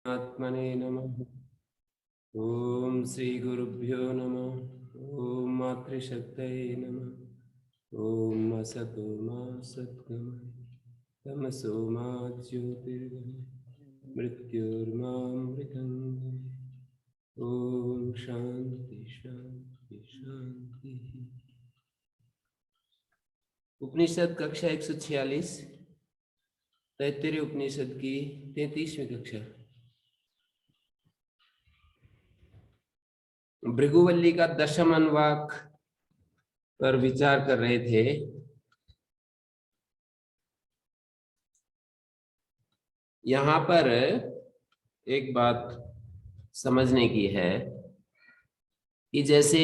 आत्मने नमः। ओम श्री गुरुभ्यो नमः। ओम मातृशक्तये नमः। ओम असतो मा सद्गमय तमसो मा ज्योतिर्गमय मृत्युर्मामृतंगमय। ओम शांति शांति शांति। उपनिषद कक्षा 146 तैत्तिरीय उपनिषद की 33वीं कक्षा। भृगुवल्ली का दशम अनुवाक पर विचार कर रहे थे। यहाँ पर एक बात समझने की है कि जैसे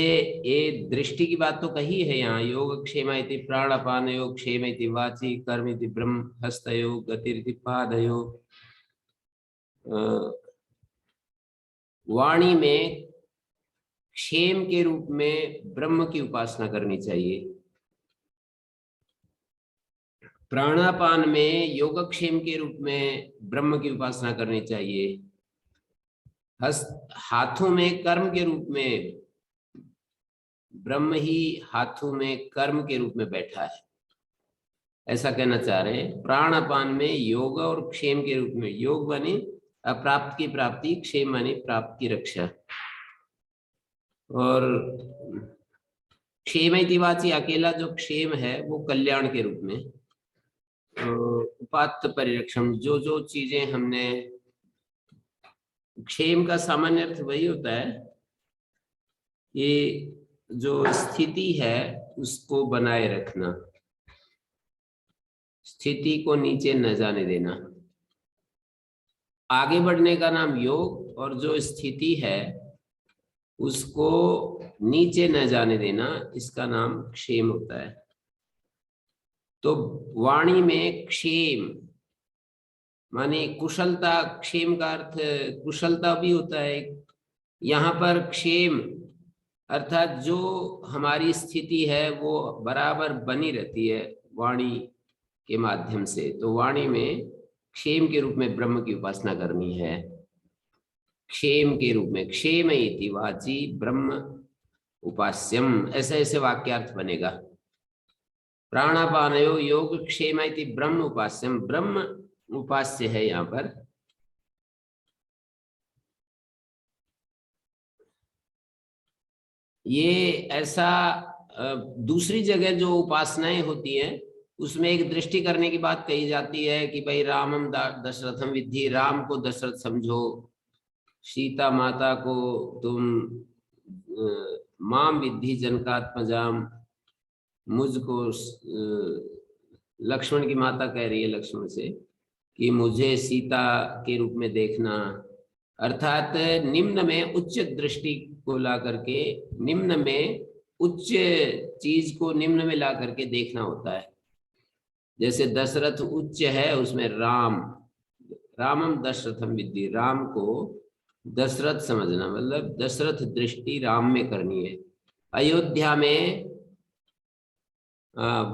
ये दृष्टि की बात तो कही है यहाँ, योग क्षेम इति प्राणापान योग क्षेम इति वाची कर्म इति ब्रह्म हस्तयोग गतिरिति पादयोग। वाणी में क्षेम के रूप में ब्रह्म की उपासना करनी चाहिए, प्राणापान में योगक्षेम के रूप में ब्रह्म की उपासना करनी चाहिए, हाथों में कर्म के रूप में ब्रह्म ही हाथों में कर्म के रूप में बैठा है, ऐसा कहना चाह रहे हैं। प्राणापान में योग और क्षेम के रूप में, योग माने अप्राप्त की प्राप्ति, क्षेम माने प्राप्त की रक्षा। और क्षेम इतिवाची अकेला जो क्षेम है वो कल्याण के रूप में। उपात्त परिरक्षण, जो जो चीजें हमने, क्षेम का सामान्य अर्थ वही होता है कि जो स्थिति है उसको बनाए रखना, स्थिति को नीचे न जाने देना। आगे बढ़ने का नाम योग, और जो स्थिति है उसको नीचे न जाने देना, इसका नाम क्षेम होता है। तो वाणी में क्षेम माने कुशलता, क्षेम का अर्थ कुशलता भी होता है। यहाँ पर क्षेम अर्थात जो हमारी स्थिति है वो बराबर बनी रहती है वाणी के माध्यम से। तो वाणी में क्षेम के रूप में ब्रह्म की उपासना करनी है। क्षेम के रूप में, क्षेम इति वाची ब्रह्म उपास्यम, ऐसे ऐसे वाक्यार्थ बनेगा। प्राणापानयो योग क्षेम इति ब्रह्म उपास्यम, ब्रह्म उपास्य है। यहाँ पर ये ऐसा दूसरी जगह जो उपासनाएं होती हैं उसमें एक दृष्टि करने की बात कही जाती है कि भाई रामम दशरथम विद्धि, राम को दशरथ समझो, सीता माता को तुम माम विद्धि जनकात्मजाम, मुझको लक्ष्मण की माता कह रही है लक्ष्मण से कि मुझे सीता के रूप में देखना। अर्थात निम्न में उच्च दृष्टि को ला करके, निम्न में उच्च चीज को निम्न में ला करके देखना होता है। जैसे दशरथ उच्च है, उसमें राम, रामम दशरथम विद्धि, राम को दशरथ समझना, मतलब दशरथ दृष्टि राम में करनी है। अयोध्या में,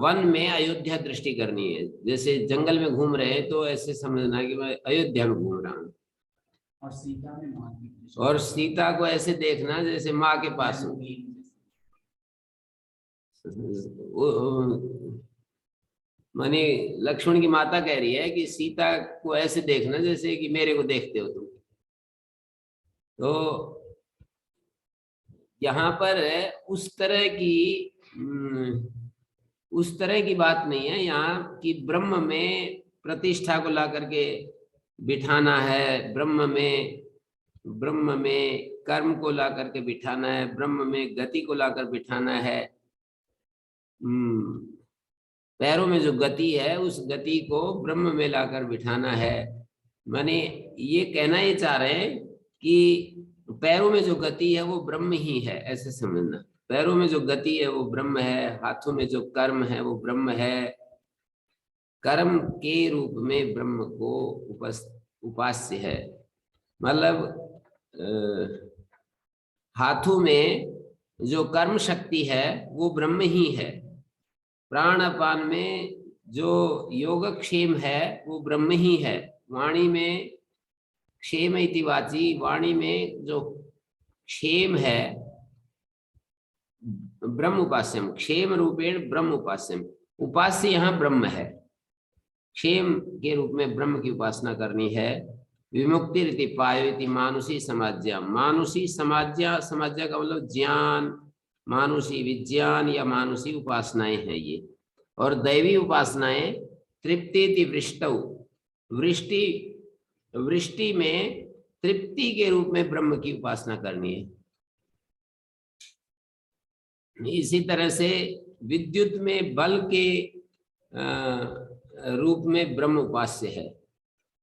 वन में अयोध्या दृष्टि करनी है। जैसे जंगल में घूम रहे हैं तो ऐसे समझना कि मैं अयोध्या में घूम रहा हूँ, और सीता में माँ की, और सीता को ऐसे देखना जैसे माँ के पास हो। माने लक्ष्मण की माता कह रही है कि सीता को ऐसे देखना जैसे कि मेरे को देखते हो तुम। तो यहाँ पर उस तरह की बात नहीं है यहाँ कि ब्रह्म में प्रतिष्ठा को ला करके बिठाना है, ब्रह्म में कर्म को ला करके बिठाना है, ब्रह्म में गति को लाकर बिठाना है। पैरों में जो गति है उस गति को ब्रह्म में लाकर बिठाना है। माने ये कहना ये चाह रहे हैं कि पैरों में जो गति है वो ब्रह्म ही है, ऐसे समझना। पैरों में जो गति है वो ब्रह्म है, हाथों में जो कर्म है वो ब्रह्म है। कर्म के रूप में ब्रह्म को उपास्य है, मतलब हाथों में जो कर्म शक्ति है वो ब्रह्म ही है। प्राणापान में जो योगक्षेम है वो ब्रह्म ही है। वाणी में क्षेम इति वाची, वाणी में जो क्षेम है, ब्रह्म उपास्यम, क्षेम रूपेण ब्रह्म उपास्यम, उपास्य यहाँ ब्रह्म है, क्षेम के रूप में ब्रह्म की उपासना करनी है। विमुक्ति रीति पायो इति मानुषी समाज्या, मानुषी समाज्या, समाज्या का मतलब ज्ञान, मानुषी विज्ञान या मानुषी उपासनाएं हैं ये। और दैवी उपासनाएं तृप्ति वृष्टौ, वृष्टि, वृष्टि में तृप्ति के रूप में ब्रह्म की उपासना करनी है। इसी तरह से विद्युत में बल के रूप में ब्रह्म उपास्य है,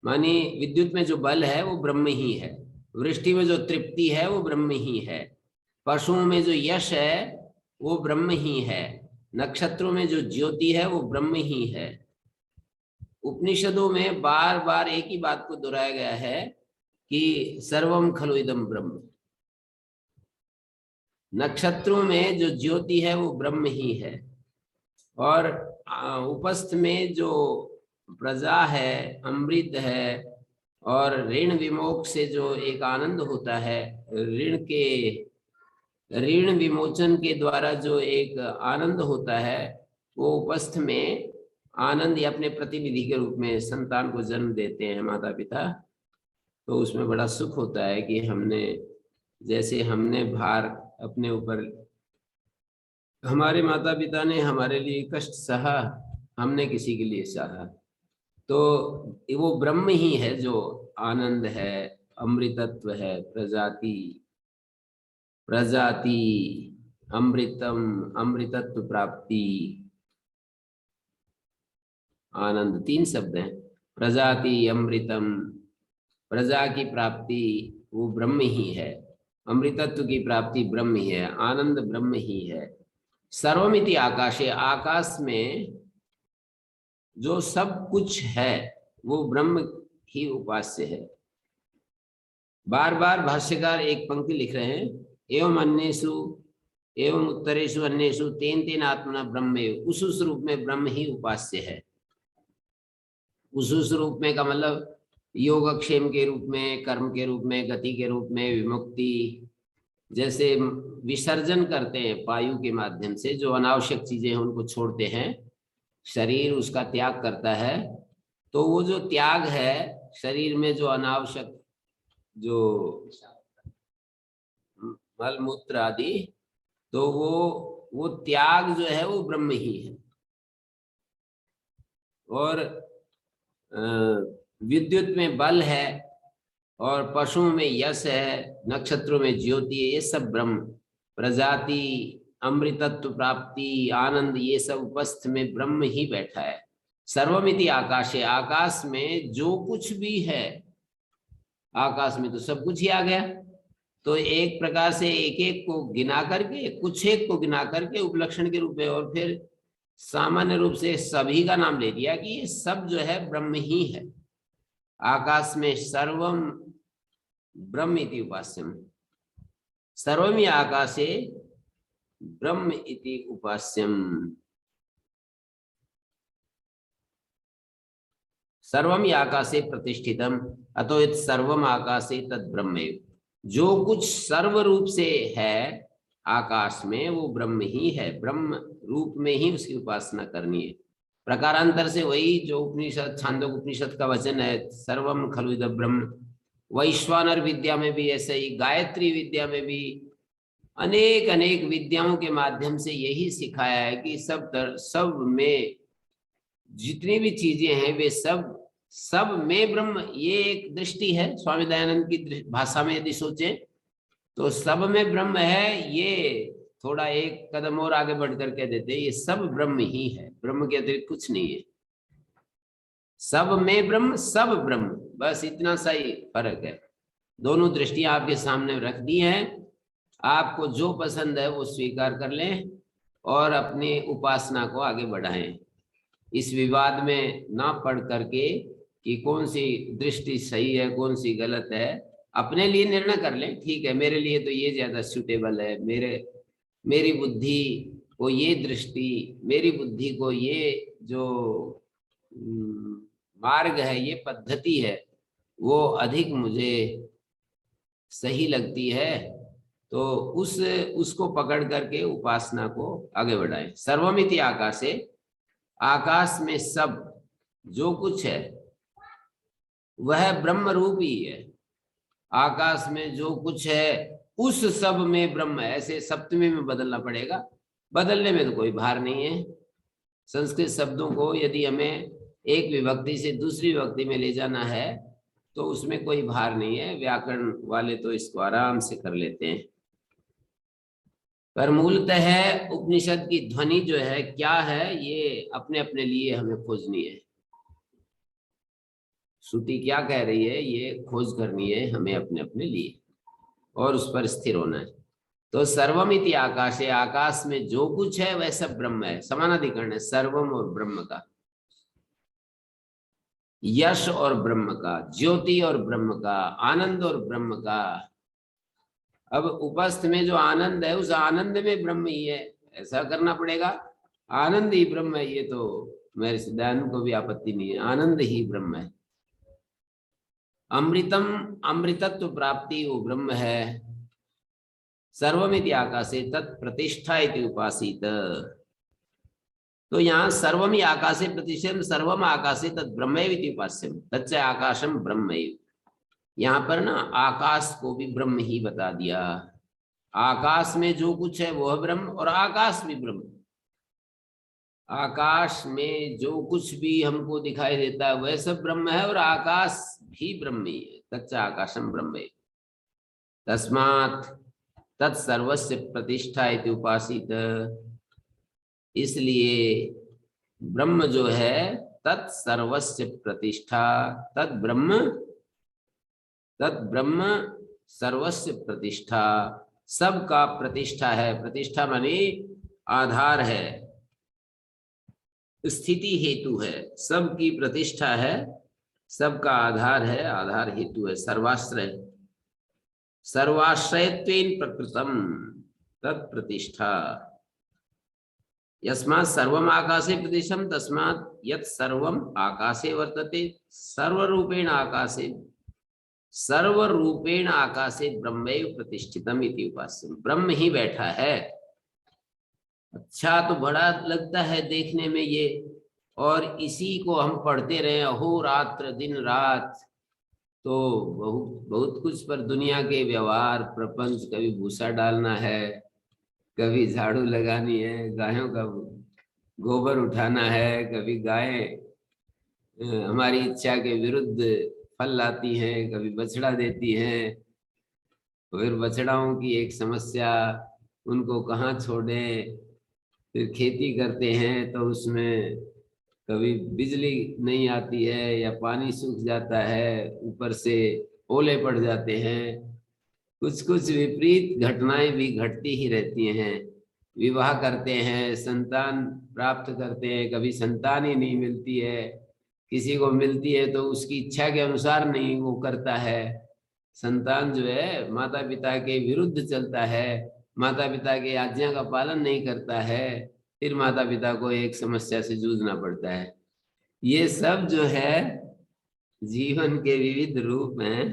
मानी विद्युत में जो बल है वो ब्रह्म ही है, वृष्टि में जो तृप्ति है वो ब्रह्म ही है, पशुओं में जो यश है वो ब्रह्म ही है, नक्षत्रों में जो ज्योति है वो ब्रह्म ही है। उपनिषदों में बार बार एक ही बात को दोहराया गया है कि सर्वम खलु इदम ब्रह्म, नक्षत्रों में जो ज्योति है वो ब्रह्म ही है, और उपस्थ में जो प्रजा है, अमृत है, और ऋण विमोक्ष से जो एक आनंद होता है, ऋण विमोचन के द्वारा जो एक आनंद होता है, वो उपस्थ में आनंद या अपने प्रतिनिधि के रूप में संतान को जन्म देते हैं माता पिता, तो उसमें बड़ा सुख होता है कि हमने, जैसे हमने भार अपने ऊपर, हमारे माता पिता ने हमारे लिए कष्ट सहा, हमने किसी के लिए सहा, तो वो ब्रह्म ही है जो आनंद है, अमृतत्व है, प्रजाति, प्रजाति, अमृतम, अमृतत्व प्राप्ति, आनंद, तीन शब्द हैं, प्रजाति, अमृतम, प्रजा की प्राप्ति वो ब्रह्म ही है, अमृतत्व की प्राप्ति ब्रह्म ही है, आनंद ब्रह्म ही है। सर्वमिति आकाशे, आकाश में जो सब कुछ है वो ब्रह्म ही उपास्य है। बार बार भाष्यकार एक पंक्ति लिख रहे हैं, एवं अन्येषु एवं उत्तरेषु अन्येषु तेन तेन आत्मना ब्रह्म, उस रूप में ब्रह्म ही उपास्य है। उस रूप में का मतलब योगक्षेम के रूप में, कर्म के रूप में, गति के रूप में, विमुक्ति, जैसे विसर्जन करते हैं वायु के माध्यम से, जो अनावश्यक चीजें हैं उनको छोड़ते हैं, शरीर उसका त्याग करता है, तो वो जो त्याग है शरीर में, जो अनावश्यक जो मल मूत्र आदि, तो वो त्याग जो है वो ब्रह्म ही है। और विद्युत में बल है, और पशुओं में यश है, नक्षत्रों में ज्योति है, ये सब ब्रह्म, प्रजाति, अमृतत्व प्राप्ति, आनंद, ये सब उपस्थ में ब्रह्म ही बैठा है। सर्वमिति आकाशे, आकाश में जो कुछ भी है, आकाश में तो सब कुछ ही आ गया, तो एक प्रकार से एक एक को गिना करके, कुछ एक को गिना करके उपलक्षण के रूप में, और फिर सामान्य रूप से सभी का नाम ले दिया कि ये सब जो है ब्रह्म ही है। आकाश में सर्वम ब्रह्म इति उपास्यम, सर्वम आकाशे ब्रह्म इति उपास्यम, सर्वम आकाशे प्रतिष्ठितम अतो इत सर्वम आकाशे तद ब्रह्म, जो कुछ सर्व रूप से है आकाश में वो ब्रह्म ही है, ब्रह्म रूप में ही उसकी उपासना करनी है। प्रकारांतर से वही जो उपनिषद, छांदोग उपनिषद का वचन है, सर्वम खलु इदं ब्रह्म, वैश्वानर विद्या में भी ऐसे ही, गायत्री विद्या में भी, अनेक अनेक विद्याओं के माध्यम से यही सिखाया है कि सब में जितनी भी चीजें हैं वे सब में ब्रह्म, ये एक दृष्टि है। स्वामी दयानंद की भाषा में यदि सोचे तो सब में ब्रह्म है, ये थोड़ा एक कदम और आगे बढ़कर कह देते ये सब ब्रह्म ही है, ब्रह्म के अतिरिक्त कुछ नहीं है, सब में ब्रह्म, सब ब्रह्म, बस इतना सा ही फर्क है। दोनों दृष्टियां आपके सामने रख दी हैं, आपको जो पसंद है वो स्वीकार कर लें और अपनी उपासना को आगे बढ़ाएं। इस विवाद में ना पढ़ करके कि कौन सी दृष्टि सही है कौन सी गलत है, अपने लिए निर्णय कर लें, ठीक है मेरे लिए तो ये ज्यादा सूटेबल है, मेरी बुद्धि को ये दृष्टि, मेरी बुद्धि को ये जो मार्ग है, ये पद्धति है, वो अधिक मुझे सही लगती है, तो उसको पकड़ करके उपासना को आगे बढ़ाएं। सर्वमिति आकाशे, आकाश में सब जो कुछ है वह ब्रह्म रूप ही है। आकाश में जो कुछ है उस सब में ब्रह्म है। ऐसे सप्तमी में बदलना पड़ेगा, बदलने में तो कोई भार नहीं है। संस्कृत शब्दों को यदि हमें एक विभक्ति से दूसरी विभक्ति में ले जाना है तो उसमें कोई भार नहीं है। व्याकरण वाले तो इसको आराम से कर लेते हैं। पर मूलतः उपनिषद की ध्वनि जो है क्या है, ये अपने अपने लिए हमें खोजनी है। श्रुति क्या कह रही है ये खोज करनी है हमें अपने अपने लिए, और उस पर स्थिर होना है। तो सर्वमिति आकाशे, आकाश में जो कुछ है वह सब ब्रह्म है। समानाधिकरण है सर्वम और ब्रह्म का, यश और ब्रह्म का, ज्योति और ब्रह्म का, आनंद और ब्रह्म का। अब उपस्थ में जो आनंद है उस आनंद में ब्रह्म ही है, ऐसा करना पड़ेगा। आनंद ही ब्रह्म है, ये तो मेरे सिद्धांत को भी आपत्ति नहीं है, आनंद ही ब्रह्म है। अमृतम, अमृतत्व प्राप्ति वो ब्रह्म है। सर्वमिति आकाशे तत्प्रतिष्ठा इति उपासित। तो यहाँ सर्वमी आकाशे प्रतिष्ठितम, सर्वम आकाशे तत् ब्रह्मैव उपास्यम, तच्च आकाशम ब्रह्मैव। यहाँ पर ना आकाश को भी ब्रह्म ही बता दिया। आकाश में जो कुछ है वह ब्रह्म, और आकाश भी ब्रह्म। आकाश में जो कुछ भी हमको दिखाई देता है वह सब ब्रह्म है, और आकाश भी ब्रह्म ही है। तच्च आकाशम ब्रह्मैव तस्मात् तत्सर्वस्य प्रतिष्ठा इति उपासित। इसलिए ब्रह्म जो है तत्सर्वस्य प्रतिष्ठा, तद ब्रह्म सर्वस्य प्रतिष्ठा, सबका प्रतिष्ठा है। प्रतिष्ठा माने आधार है, स्थिति हेतु है, सबकी प्रतिष्ठा है, सबका आधार है, आधार हेतु है, सर्वाश्रय। सर्वाश्रयत्वेन प्रकृतम तत्प्रतिष्ठा। यस्मात् सर्वम आकाशे प्रतिष्ठितम तस्मात् यत् सर्वम आकाशे वर्तते सर्वरूपेण आकाशे, सर्वरूपेण आकाशे ब्रह्मैव प्रतिष्ठितम इति उपास्यम। ब्रह्म ही बैठा है। अच्छा तो बड़ा लगता है देखने में ये, और इसी को हम पढ़ते रहे अहोरात्र दिन रात, तो बहुत बहुत कुछ पर दुनिया के व्यवहार प्रपंच, कभी भूसा डालना है, कभी झाड़ू लगानी है, गायों का गोबर उठाना है, कभी गाय हमारी इच्छा के विरुद्ध फल लाती हैं, कभी बछड़ा देती हैं, फिर बछड़ाओं की एक समस्या, उनको कहाँ छोड़ें। फिर खेती करते हैं तो उसमें कभी बिजली नहीं आती है या पानी सूख जाता है, ऊपर से ओले पड़ जाते हैं, कुछ कुछ विपरीत घटनाएं भी घटती ही रहती हैं। विवाह करते हैं, संतान प्राप्त करते हैं, कभी संतान ही नहीं मिलती है, किसी को मिलती है तो उसकी इच्छा के अनुसार नहीं वो करता है। संतान जो है माता पिता के विरुद्ध चलता है, माता पिता की आज्ञा का पालन नहीं करता है, फिर माता पिता को एक समस्या से जूझना पड़ता है। ये सब जो है जीवन के विविध रूप हैं,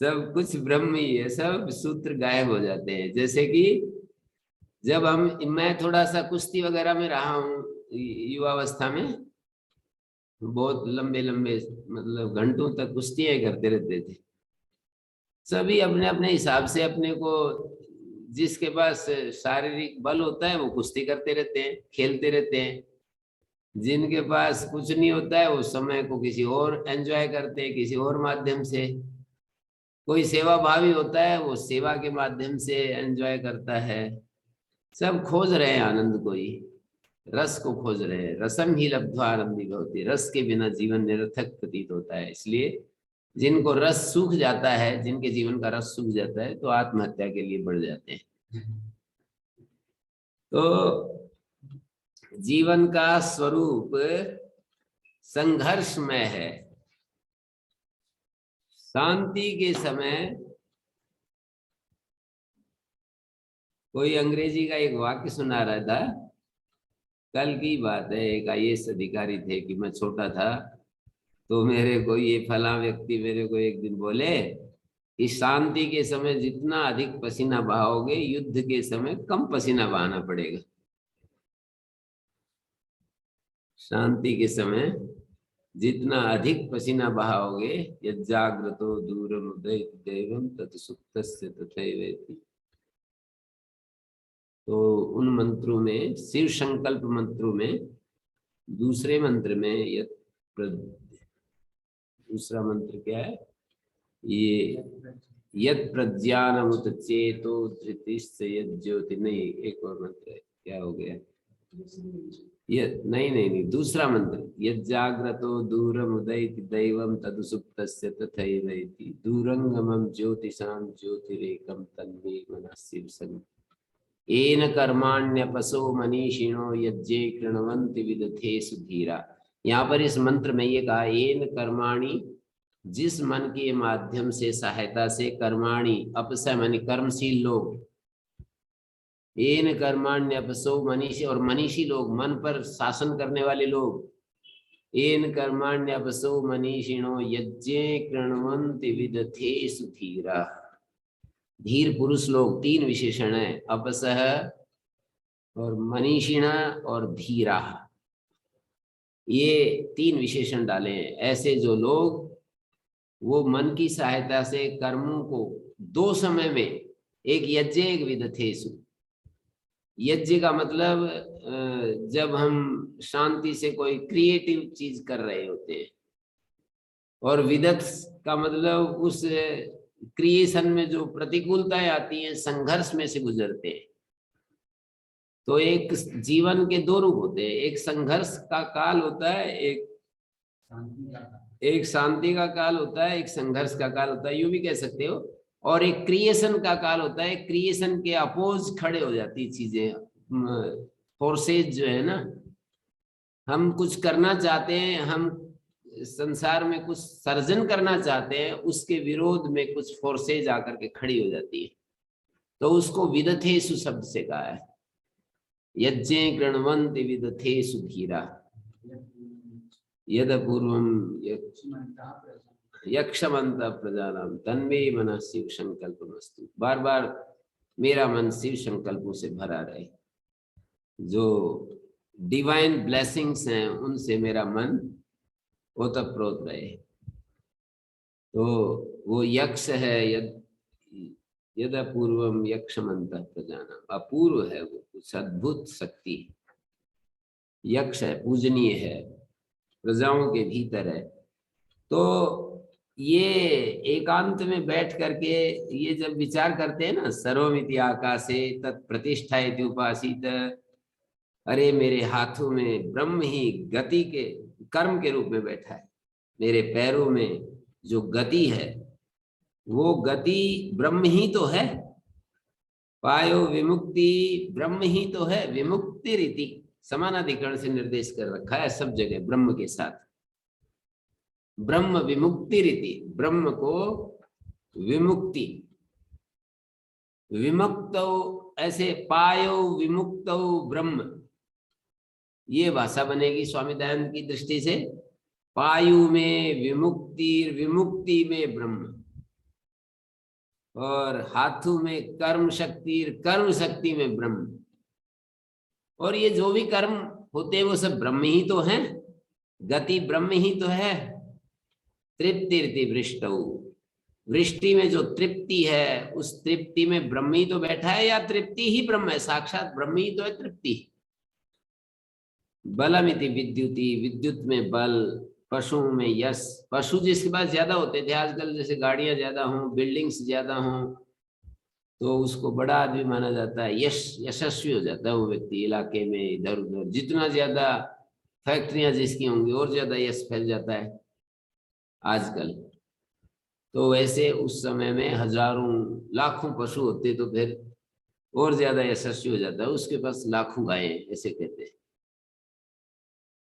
सब कुछ ब्रह्म ही है, सब सूत्र गायब हो जाते हैं। जैसे कि जब मैं थोड़ा सा कुश्ती वगैरह में रहा हूँ युवावस्था में, बहुत लंबे लंबे मतलब घंटों तक कुश्तियां करते रहते थे। सभी अपने अपने हिसाब से अपने को, जिसके पास शारीरिक बल होता है वो कुश्ती करते रहते हैं, खेलते रहते हैं। जिनके पास कुछ नहीं होता है वो समय को किसी और एंजॉय करते हैं, किसी और माध्यम से। कोई सेवा भावी होता है वो सेवा के माध्यम से एंजॉय करता है। सब खोज रहे हैं आनंद को ही, रस को खोज रहे हैं। रसम ही लब्ध्वा आनंदी भवति, रस के बिना जीवन निरर्थक प्रतीत होता है। इसलिए जिनको रस सूख जाता है, जिनके जीवन का रस सूख जाता है तो आत्महत्या के लिए बढ़ जाते हैं। तो जीवन का स्वरूप संघर्षमय है। शांति के समय कोई अंग्रेजी का एक वाक्य सुना रहा था, कल की बात है। एक IAS अधिकारी थे कि मैं छोटा था तो मेरे को ये फला व्यक्ति मेरे को एक दिन बोले कि शांति के समय जितना अधिक पसीना बहाओगे, युद्ध के समय कम पसीना बहाना पड़ेगा। शांति के समय जितना अधिक पसीना बहाओगे, यज्जाग्रतो दूरम उदयति दैवम तत् सुप्तस्य तथैवेति। तो उन मंत्रों में, शिव संकल्प मंत्रों में, दूसरे मंत्र में दूसरा मंत्र क्या है? ये यद प्रज्ञानमुत चेतो धृतिश्च यद ज्योति, नहीं एक और मंत्र है, क्या हो गया? ये नहीं, दूसरा मंत्र, यद जाग्रतो दूरम उदयति दैवम तद सुप्तस्य तथैवेति दूरंगमम ज्योतिषाम ज्योतिरेकम तन्मे मनः शिव संग येन कर्माण्यपसो मनीषिणो यज्ञे कृण्वन्ति विदथेषु धीरा। यहाँ पर इस मंत्र में ये कहा, येन कर्माणि, जिस मन के माध्यम से, सहायता से, कर्माणि, अपसय मानी कर्मशील लोग, येन कर्माण्यपसो मनीषी, और मनीषी लोग, मन पर शासन करने वाले लोग, येन कर्माण्यपसो मनीषिणो यज्ञे कृण्वन्ति विदथेषु धीरा। धीर पुरुष लोग, तीन विशेषण है, अपसह और मनीषिणा और धीरा, ये तीन विशेषण डाले हैं। ऐसे जो लोग वो मन की सहायता से कर्मों को दो समय में, एक यज्ञ एक विदथेषु। यज्ञ का मतलब जब हम शांति से कोई क्रिएटिव चीज कर रहे होते हैं, और विदथ का मतलब उस क्रिएशन में जो प्रतिकूलताएं आती हैं, संघर्ष में से गुजरते हैं। तो एक जीवन के दो रूप होते हैं, एक संघर्ष का काल होता है, एक शांति का काल होता है, एक संघर्ष का काल होता है, यूं भी कह सकते हो। और एक क्रिएशन का काल होता है, क्रिएशन के अपोज खड़े हो जाती चीजें, फोर्सेज जो है ना, हम कुछ करना चाहते हैं, हम संसार में कुछ सर्जन करना चाहते हैं, उसके विरोध में कुछ फोर्सेज आकर के खड़ी हो जाती है, तो उसको विदथेषु शब्द से कहा है। यज्ञे कृण्वन्ति विदथेषु धीरा यद पूर्वम यक्षमन्त प्रजानाम तन्मे मनः शिव संकल्पमस्तु। बार बार मेरा मन शिव संकल्पों से भरा रहे, जो डिवाइन ब्लेसिंग्स हैं उनसे मेरा मन ओतप्रोत रहे। तो वो यक्ष है, यद पूर्वम यक्षमंत प्रजानाम, अपूर्व है वो, कुछ अद्भुत शक्ति। यक्ष है, पूजनीय है, प्रजाओं के भीतर है। तो ये एकांत में बैठ करके ये जब विचार करते हैं ना, सर्वमिति आकाशे तत्प्रतिष्ठा इति उपासित, अरे मेरे हाथों में ब्रह्म ही गति के कर्म के रूप में बैठा है, मेरे पैरों में जो गति है वो गति ब्रह्म ही तो है, पायो विमुक्ति ब्रह्म ही तो है, विमुक्ति रीति समानाधिकरण से निर्देश कर रखा है सब जगह ब्रह्म के साथ। ब्रह्म विमुक्ति रीति, ब्रह्म को विमुक्ति, विमुक्तो ऐसे पायो विमुक्तो ब्रह्म, ये भाषा बनेगी स्वामी दयानंद की दृष्टि से। पायु में विमुक्ति, विमुक्ति में ब्रह्म, और हाथों में कर्म शक्ति, कर्म शक्ति में ब्रह्म। और ये जो भी कर्म होते हैं वो सब ब्रह्म ही तो हैं, गति ब्रह्म ही तो है। तृप्ति वृष्टौ, वृष्टि में जो तृप्ति है उस तृप्ति में ब्रह्म ही तो बैठा है, या तृप्ति ही ब्रह्म है, साक्षात ब्रह्म ही तो है तृप्ति। बलमिति विद्युति, विद्युत में बल, पशु में यश, पशु जिसके पास ज्यादा होते थे, आजकल जैसे गाड़ियां ज्यादा हों, बिल्डिंग्स ज्यादा हों, तो उसको बड़ा आदमी माना जाता है, यशस्वी हो जाता है वो व्यक्ति इलाके में, इधर उधर। जितना ज्यादा फैक्ट्रियां जिसकी होंगी और ज्यादा यश फैल जाता है आजकल। तो वैसे उस समय में हजारों लाखों पशु होते तो फिर और ज्यादा यशस्वी हो जाता है, उसके पास लाखों गायें, ऐसे कहते हैं।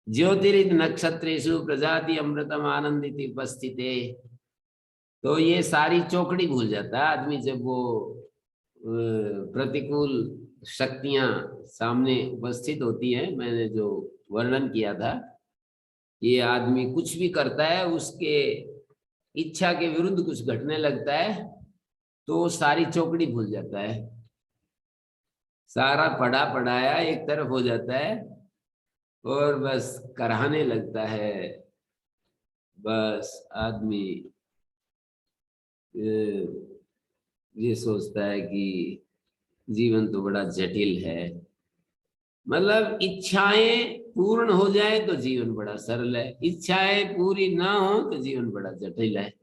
ज्योतिरित नक्षत्रेषु प्रजाति अमृतम आनंदित उपस्थिते, तो ये सारी चौकड़ी भूल जाता है आदमी जब वो प्रतिकूल शक्तियां सामने उपस्थित होती हैं। मैंने जो वर्णन किया था ये आदमी कुछ भी करता है, उसके इच्छा के विरुद्ध कुछ घटने लगता है तो वो सारी चौकड़ी भूल जाता है, सारा पढ़ा पढ़ाया एक तरफ हो जाता है और बस कराने लगता है। बस आदमी ये सोचता है कि जीवन तो बड़ा जटिल है। मतलब इच्छाएं पूर्ण हो जाए तो जीवन बड़ा सरल है, इच्छाएं पूरी ना हो तो जीवन बड़ा जटिल है।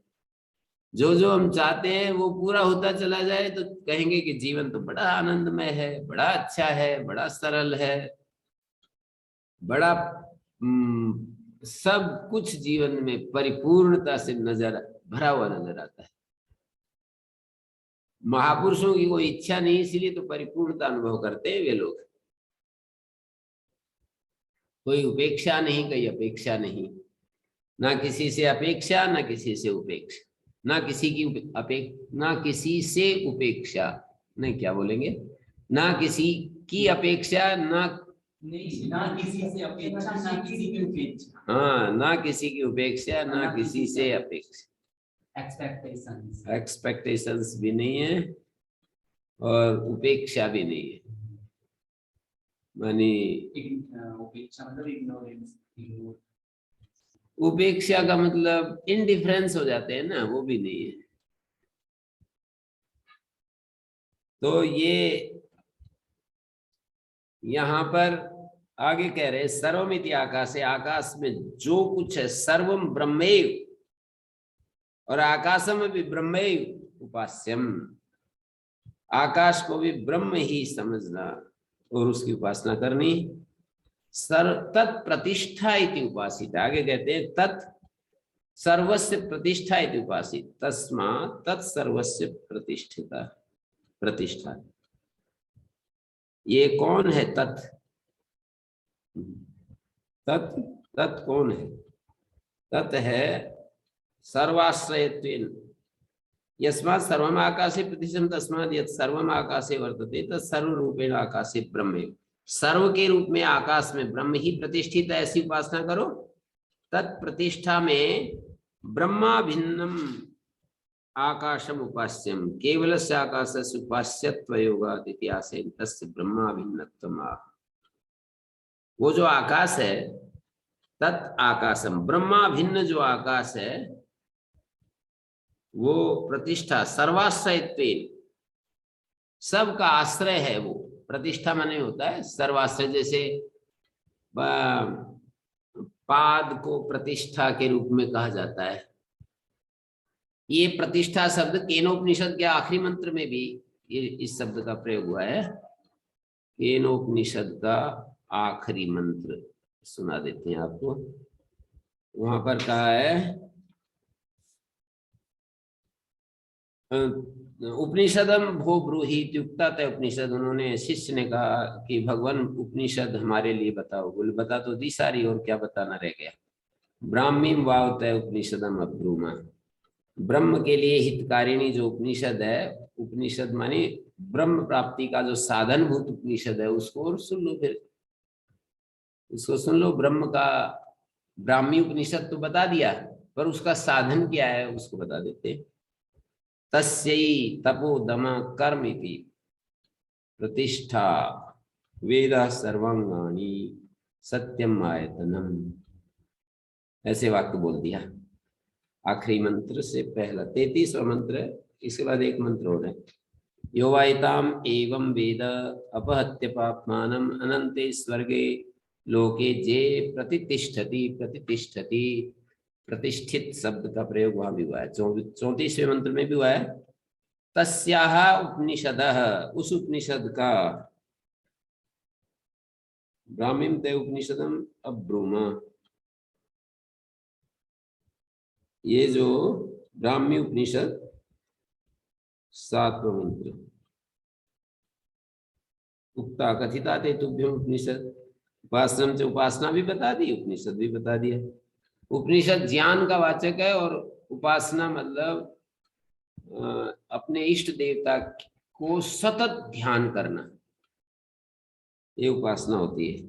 जो जो हम चाहते हैं वो पूरा होता चला जाए तो कहेंगे कि जीवन तो बड़ा आनंदमय है, बड़ा अच्छा है, बड़ा सरल है, बड़ा सब कुछ जीवन में परिपूर्णता से नजर भरा हुआ नजर आता है। महापुरुषों की कोई इच्छा नहीं, इसीलिए तो परिपूर्णता अनुभव करते हैं वे लोग। कोई उपेक्षा नहीं, कोई अपेक्षा नहीं, ना किसी से अपेक्षा ना किसी से उपेक्षा, ना किसी की ना किसी से उपेक्षा, नहीं क्या बोलेंगे, ना किसी की अपेक्षा ना नहीं, ना किसी से अपेक्षा ना किसी की उपेक्षा। हाँ, ना किसी की उपेक्षा ना किसी से अपेक्षा। एक्सपेक्टेशंस भी नहीं है और उपेक्षा भी नहीं है। मानी उपेक्षा मतलब इग्नोरेंस। उपेक्षा का मतलब इनडिफरेंस हो जाते हैं ना, वो भी नहीं है। तो ये यहां पर आगे कह रहे सर्वमिति आकाशे, आकाश में जो कुछ है सर्वम ब्रह्मेव, और आकाशम भी ब्रह्मेव उपास्यम, आकाश को भी ब्रह्म ही समझना और उसकी उपासना करनी। तत्प्रतिष्ठा इति उपासित, आगे कहते हैं तत् सर्वस्य प्रतिष्ठा इति उपासित, तस्मा तत्सर्वस्य प्रतिष्ठिता, प्रतिष्ठा। ये कौन है तत्? तत् तत् कौन है? तत् है सर्वाश्रयत्वेन, यस्मात् सर्वम आकाशे प्रतिष्ठितं तस्मात् यत् सर्वम आकाशे वर्तते तत् सर्वरूपेण आकाशे ब्रह्म, सर्व के रूप में आकाश में ब्रह्म ही प्रतिष्ठित है, ऐसी उपासना करो। तत्प्रतिष्ठा में ब्रह्मा भिन्नम आकाशम उपास्यम, केवलस्य आकाशस्य उपास्यत्व योगात् इत्यासेन तस्य ब्रह्मा भिन्नत्वम् आह। वो जो आकाश है, तत् आकाशम, ब्रह्मा भिन्न जो आकाश है, वो प्रतिष्ठा सर्वाश्रयत्वेन, सबका आश्रय है। वो प्रतिष्ठा माने होता है सर्वाश्रय, जैसे पाद को प्रतिष्ठा के रूप में कहा जाता है। ये प्रतिष्ठा शब्द केनोपनिषद के आखिरी मंत्र में भी ये इस शब्द का प्रयोग हुआ है। केनोपनिषद का आखिरी मंत्र सुना देते हैं आपको। वहां पर कहा है उपनिषदम भो ब्रूहि इत्युक्ता तय उपनिषद, उन्होंने शिष्य ने कहा कि भगवान उपनिषद हमारे लिए बताओ। बोले बता तो दी सारी, और क्या बताना रह गया। ब्राह्मीम वाव तय उपनिषदम अब्रूमा, ब्रह्म के लिए हितकारिणी जो उपनिषद है, उपनिषद माने ब्रह्म प्राप्ति का जो साधन भूत उपनिषद है, उसको सुन लो। फिर उसको सुन लो। ब्रह्म का ब्राह्मी उपनिषद तो बता दिया, पर उसका साधन क्या है उसको बता देते। तस्यै तपो दम कर्म इति प्रतिष्ठा वेद सर्वांगानी सत्यम आयतनम, ऐसे वाक्य बोल दिया आखिरी मंत्र से पहला। 33वां मंत्र है, इसके बाद एक मंत्र और है। यो वायताम एवं वेद अपहत्य पापमानम अनंते स्वर्गे लोके जे प्रतिष्ठति, प्रतिष्ठति प्रतिष्ठित शब्द का प्रयोग वहां भी हुआ है। 34वें मंत्र में भी हुआ है। तस्याह उपनिषदः, उस उपनिषद का, ब्राह्मीम ते उपनिषदम अब्रूमा, ये जो ब्राह्मी उपनिषद 7वां मंत्र, उक्ता कथिता ते तुभ्यम उपनिषद, उपासना से उपासना भी बता दी, उपनिषद भी बता दिया। उपनिषद ज्ञान का वाचक है और उपासना मतलब अपने इष्ट देवता को सतत ध्यान करना, ये उपासना होती है।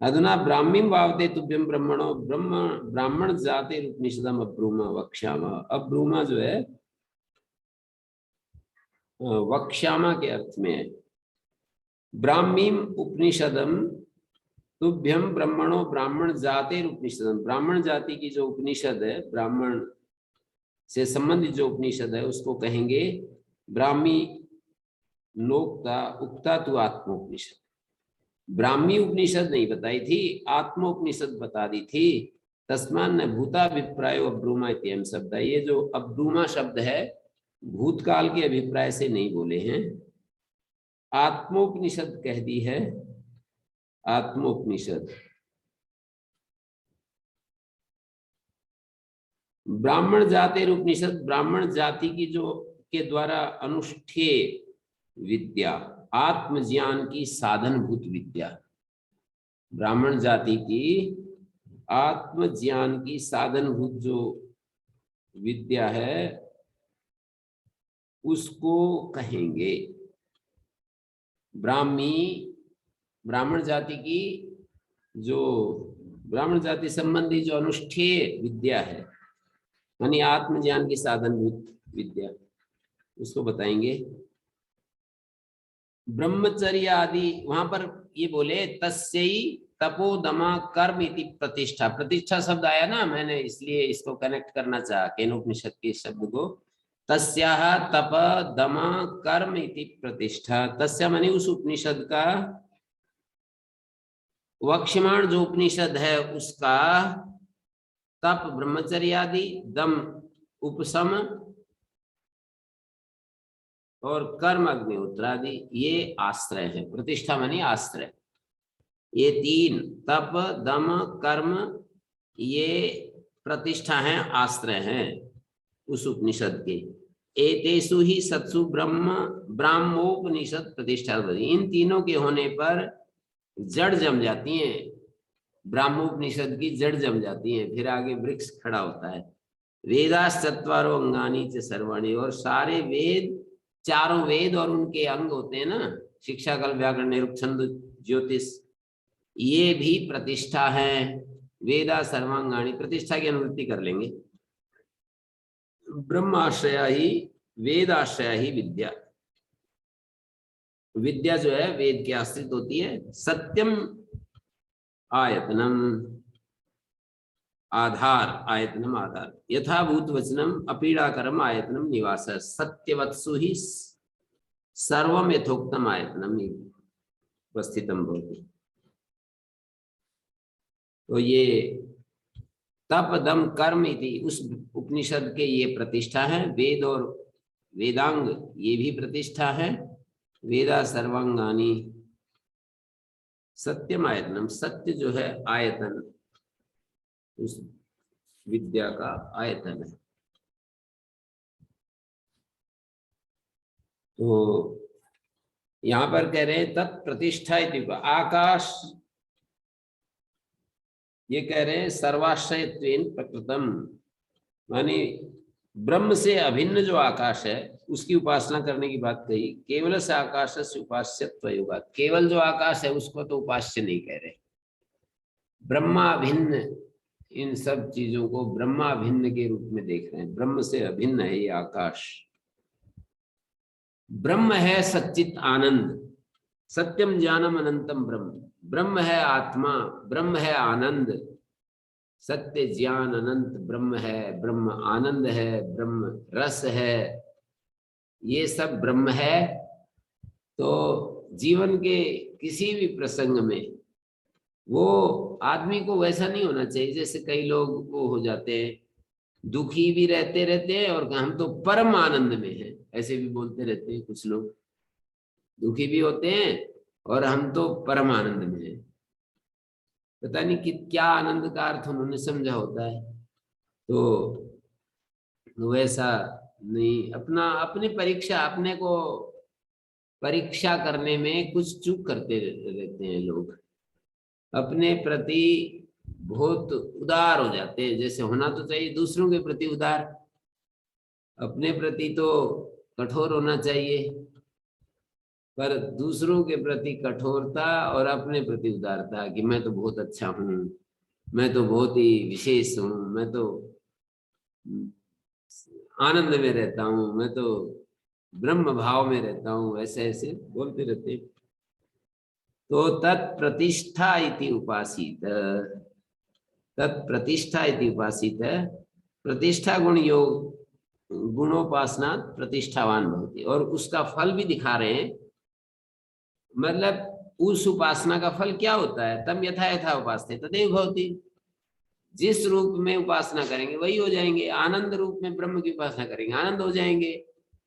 अधुना ब्राह्मीं वावते तुभ्यं ब्रह्मणो ब्रह्म ब्राह्मण जाते उपनिषदम अब्रूमा वक्ष्यामा। अब्रूमा जो है वक्ष्यामा के अर्थ में है। ब्राह्मीं उपनिषदम तुभ्यम ब्रह्मणो ब्राह्मण जाते उपनिषदम। ब्राह्मण जाति की जो उपनिषद है, ब्राह्मण से संबंधित जो उपनिषद है, उसको कहेंगे ब्राह्मी नोक्ता उक्ता तु आत्मोपनिषद। ब्राह्मी उपनिषद नहीं बताई थी, आत्मोपनिषद बता दी थी। तस्मान न भूताभिप्रायो अब्रूमा इत्ययं शब्द। ये जो अब्रूमा शब्द है भूतकाल के अभिप्राय से नहीं बोले हैं, आत्मोपनिषद कह दी है। आत्मोपनिषद ब्राह्मण जाति उपनिषद, ब्राह्मण जाति की जो के द्वारा अनुष्ठेय विद्या, आत्मज्ञान की साधनभूत विद्या, ब्राह्मण जाति की आत्मज्ञान की साधनभूत जो विद्या है उसको कहेंगे ब्राह्मी। ब्राह्मण जाति की जो ब्राह्मण जाति संबंधी जो अनुष्ठेय विद्या है, यानी आत्मज्ञान की साधनभूत विद्या, उसको बताएंगे। ब्रह्मचर्य आदि, वहां पर ये बोले तस्यै तपोदमा कर्म इति प्रतिष्ठा। प्रतिष्ठा शब्द आया ना, मैंने इसलिए इसको कनेक्ट करना चाहा केनोपनिषद के शब्द को। तस्याः तप दम कर्म इति प्रतिष्ठा। तस्या माने उस उपनिषद का, वक्ष्यमाण जो उपनिषद है उसका तप ब्रह्मचर्य आदि, दम उपशम और कर्म अग्निहोत्र आदि ये आश्रय है। प्रतिष्ठा माने आश्रय। ये तीन तप दम कर्म ये प्रतिष्ठा है, आश्रय हैं उस उपनिषद के। एतेषु ही सत्सु ब्रह्म ब्राह्मोपनिषद प्रतिष्ठा। इन तीनों के होने पर जड़ जम जाती हैं, ब्राह्मोपनिषद की जड़ जम जाती हैं, फिर आगे वृक्ष खड़ा होता है। वेदास चत्वारो अंगानी च सर्वाणि, और सारे वेद, चारों वेद और उनके अंग होते हैं ना, शिक्षा कल्प व्याकरण निरुक्छंद ज्योतिष, ये भी प्रतिष्ठा है। वेदा सर्वांगाणी, प्रतिष्ठा की अनुवृत्ति कर लेंगे। ब्रह्माश्रया ही वेदाश्रया ही विद्या। विद्या जो है वेद के आश्रित होती है। सत्यम आयतनम आधार, आयतनम आधार। यथाभूत वचनम अपीड़ाकरम आयतनम निवास। सत्यवत्सु ही सर्वम यथोक्तम आयतनम उपस्थितम भवति। तो ये तप दम कर्म इति उस उपनिषद के ये प्रतिष्ठा है। वेद और वेदांग ये भी प्रतिष्ठा है। वेदा सर्वांगानी, सत्यम आयतनम, सत्य जो है आयतन, उस विद्या का आयतन है। तो यहां पर कह रहे हैं तत्प्रतिष्ठा इति। आकाश ये कह रहे हैं सर्वाश्रयत्वेन प्रकृतम, माने ब्रह्म से अभिन्न जो आकाश है उसकी उपासना करने की बात कही। केवल से आकाश से उपास्यत्व योगा, केवल जो आकाश है उसको तो उपास्य नहीं कह रहे। ब्रह्मा भिन्न, इन सब चीजों को ब्रह्मा भिन्न के रूप में देख रहे हैं। ब्रह्म से अभिन्न है ये आकाश। ब्रह्म है सच्चित आनंद, सत्यम ज्ञानम अनंतम ब्रह्म। ब्रह्म है आत्मा, ब्रह्म है आनंद, सत्य ज्ञान अनंत ब्रह्म है, ब्रह्म आनंद है, ब्रह्म रस है, ये सब ब्रह्म है। तो जीवन के किसी भी प्रसंग में वो आदमी को वैसा नहीं होना चाहिए जैसे कई लोग वो हो जाते हैं, दुखी भी रहते हैं और हम तो परम आनंद में हैं, ऐसे भी बोलते रहते हैं कुछ लोग। दुखी भी होते हैं और हम तो परम आनंद में हैं। पता नहीं कि क्या आनंद का अर्थ उन्होंने समझा होता है। तो वैसा नहीं, अपना अपनी परीक्षा, अपने को परीक्षा करने में कुछ चूक करते रहते हैं लोग। अपने प्रति बहुत उदार हो जाते हैं, जैसे होना तो चाहिए दूसरों के प्रति उदार, अपने प्रति तो कठोर होना चाहिए। पर दूसरों के प्रति कठोरता और अपने प्रति उदारता कि मैं तो बहुत अच्छा हूँ, मैं तो बहुत ही विशेष हूँ, मैं तो आनंद में रहता हूँ, मैं तो ब्रह्म भाव में रहता हूँ, ऐसे ऐसे बोलते रहते। तो तत्प्रतिष्ठा इति उपासित, तत्प्रतिष्ठा इति उपासित, प्रतिष्ठा गुण योग गुणोपासना प्रतिष्ठावान भवति। और उसका फल भी दिखा रहे हैं, मतलब उस उपासना का फल क्या होता है, तम यथा यथा उपासते तदेव भवति। जिस रूप में उपासना करेंगे वही हो जाएंगे। आनंद रूप में ब्रह्म की उपासना करेंगे आनंद हो जाएंगे।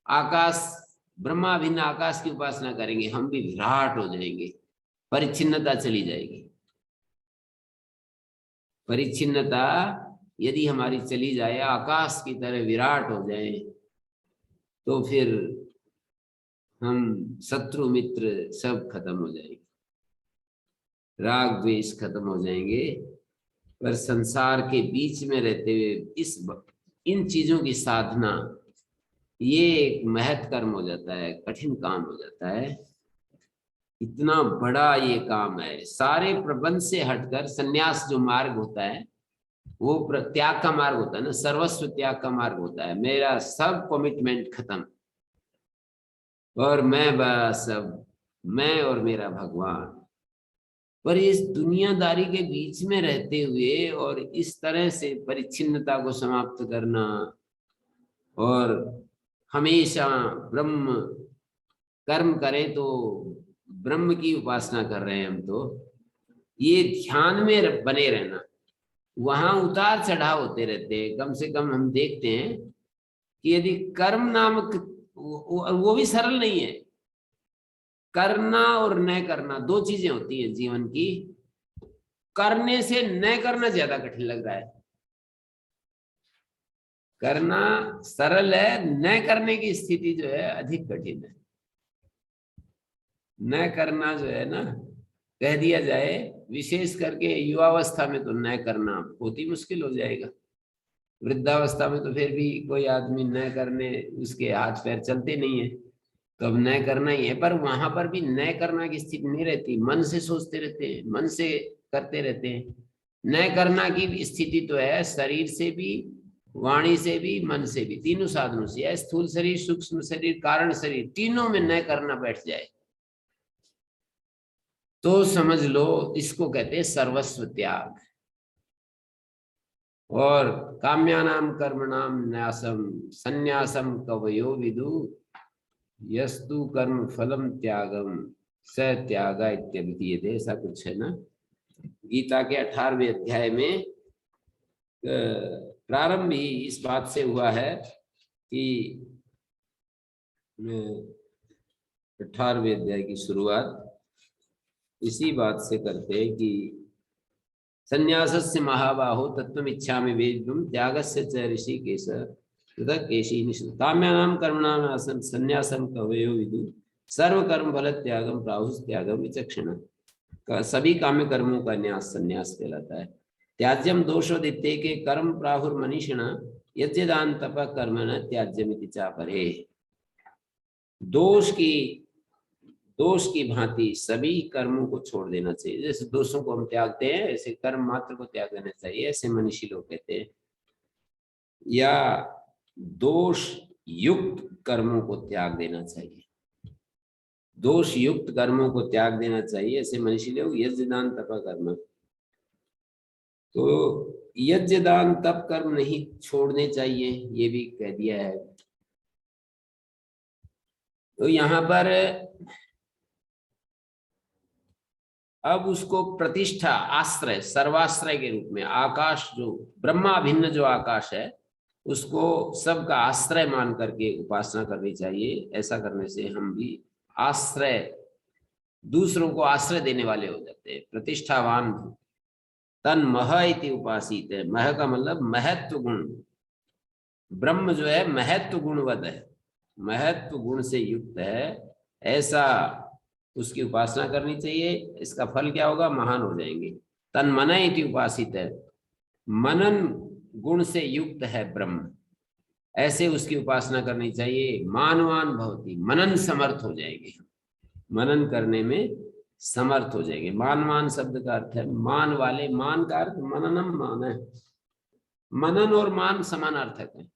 आकाश ब्रह्मा भिन्न आकाश की उपासना करेंगे हम भी विराट हो जाएंगे, परिच्छिन्नता चली जाएगी। परिच्छिन्नता यदि हमारी चली जाए, आकाश की तरह विराट हो जाए, तो फिर हम शत्रु मित्र सब खत्म हो जाएंगे, राग द्वेष खत्म हो जाएंगे। पर संसार के बीच में रहते हुए इन चीजों की साधना, ये एक महत् कर्म हो जाता है, कठिन काम हो जाता है। इतना बड़ा ये काम है। सारे प्रबंध से हटकर संन्यास जो मार्ग होता है वो त्याग का मार्ग होता है ना, सर्वस्व त्याग का मार्ग होता है। मेरा सब कमिटमेंट खत्म और मैं बस अब मैं और मेरा भगवान। पर इस दुनियादारी के बीच में रहते हुए और इस तरह से परिच्छिन्नता को समाप्त करना और हमेशा ब्रह्म कर्म करें तो ब्रह्म की उपासना कर रहे हैं हम, तो ये ध्यान में बने रहना। वहां उतार चढ़ाव होते रहते हैं। कम से कम हम देखते हैं कि यदि कर्म नामक, वो भी सरल नहीं है। करना और न करना दो चीजें होती हैं जीवन की। करने से न करना ज्यादा कठिन लग रहा है। करना सरल है, न करने की स्थिति जो है अधिक कठिन है। न करना जो है ना, कह दिया जाए, विशेष करके युवावस्था में तो न करना बहुत ही मुश्किल हो जाएगा। वृद्धावस्था में तो फिर भी कोई आदमी न करने उसके हाथ पैर चलते नहीं है, तो अब न करना ही है। पर वहां पर भी न करना की स्थिति नहीं रहती, मन से सोचते रहते हैं, मन से करते रहते हैं। न करना की स्थिति तो है शरीर से भी, वाणी से भी, मन से भी, तीनों साधनों से है। स्थूल शरीर, सूक्ष्म शरीर, कारण शरीर, तीनों में न करना बैठ जाए तो समझ लो इसको कहते हैं सर्वस्व त्याग। और काम्यानाम कर्मणाम न्यासम संन्यासम कवयो विदु यस्तु कर्म फलम त्यागम स त्यागा इत्यभिधीयते। ऐसा कुछ है ना गीता के 18वें अध्याय में। प्रारंभ ही इस बात से हुआ है कि 18वें अध्याय की शुरुआत इसी बात से करते हैं कि संन्यासस्य महाबाहो तत्त्वमिच्छामि वेद्तुं त्यागस्य च ऋषिकेश केशी निषिद्ध। काम्यानां कर्मणां आसन् संन्यासं कवयो विदु सर्वकर्म फल त्यागम प्राहुस् त्यागम विचक्षण। सभी काम्य कर्मों का न्यास संन्यास कहलाता है। त्याज्यम दोषोदित्य के कर्म प्राहुर मनीषिण यज्ञदान तप कर्म न त्याज्यमिति चापरे। दोष की भांति सभी कर्मों को छोड़ देना चाहिए। जैसे दोषों को हम त्यागते हैं ऐसे कर्म मात्र को त्याग देना चाहिए, ऐसे मनीषी लोग कहते हैं। या दोष युक्त कर्मों को त्याग देना चाहिए, दोष युक्त कर्मों को त्याग देना चाहिए, ऐसे मनीषी लोग। यज्ञ दान तप कर्म, तो यज्ञ दान तप कर्म नहीं छोड़ने चाहिए, ये भी कह दिया है। तो यहाँ पर अब उसको प्रतिष्ठा, आश्रय, सर्वाश्रय के रूप में आकाश, जो ब्रह्मा भिन्न जो आकाश है उसको सबका आश्रय मान करके उपासना करनी चाहिए। ऐसा करने से हम भी आश्रय, दूसरों को आश्रय देने वाले हो जाते हैं। प्रतिष्ठावान तन मह इति उपासित है। मह का मतलब महत्व गुण। ब्रह्म जो है महत्व गुणवत है, महत्व गुण से युक्त है, ऐसा उसकी उपासना करनी चाहिए। इसका फल क्या होगा, महान हो जाएंगे। तन मन इति उपासित है, मनन गुण से युक्त है ब्रह्म, ऐसे उसकी उपासना करनी चाहिए। मानवान भवति, मनन समर्थ हो जाएंगे। मनन करने में समर्थ हो जाएंगे। मानवान शब्द का अर्थ है मान वाले, मान का अर्थ मननम मान है। मनन और मान समानार्थक है,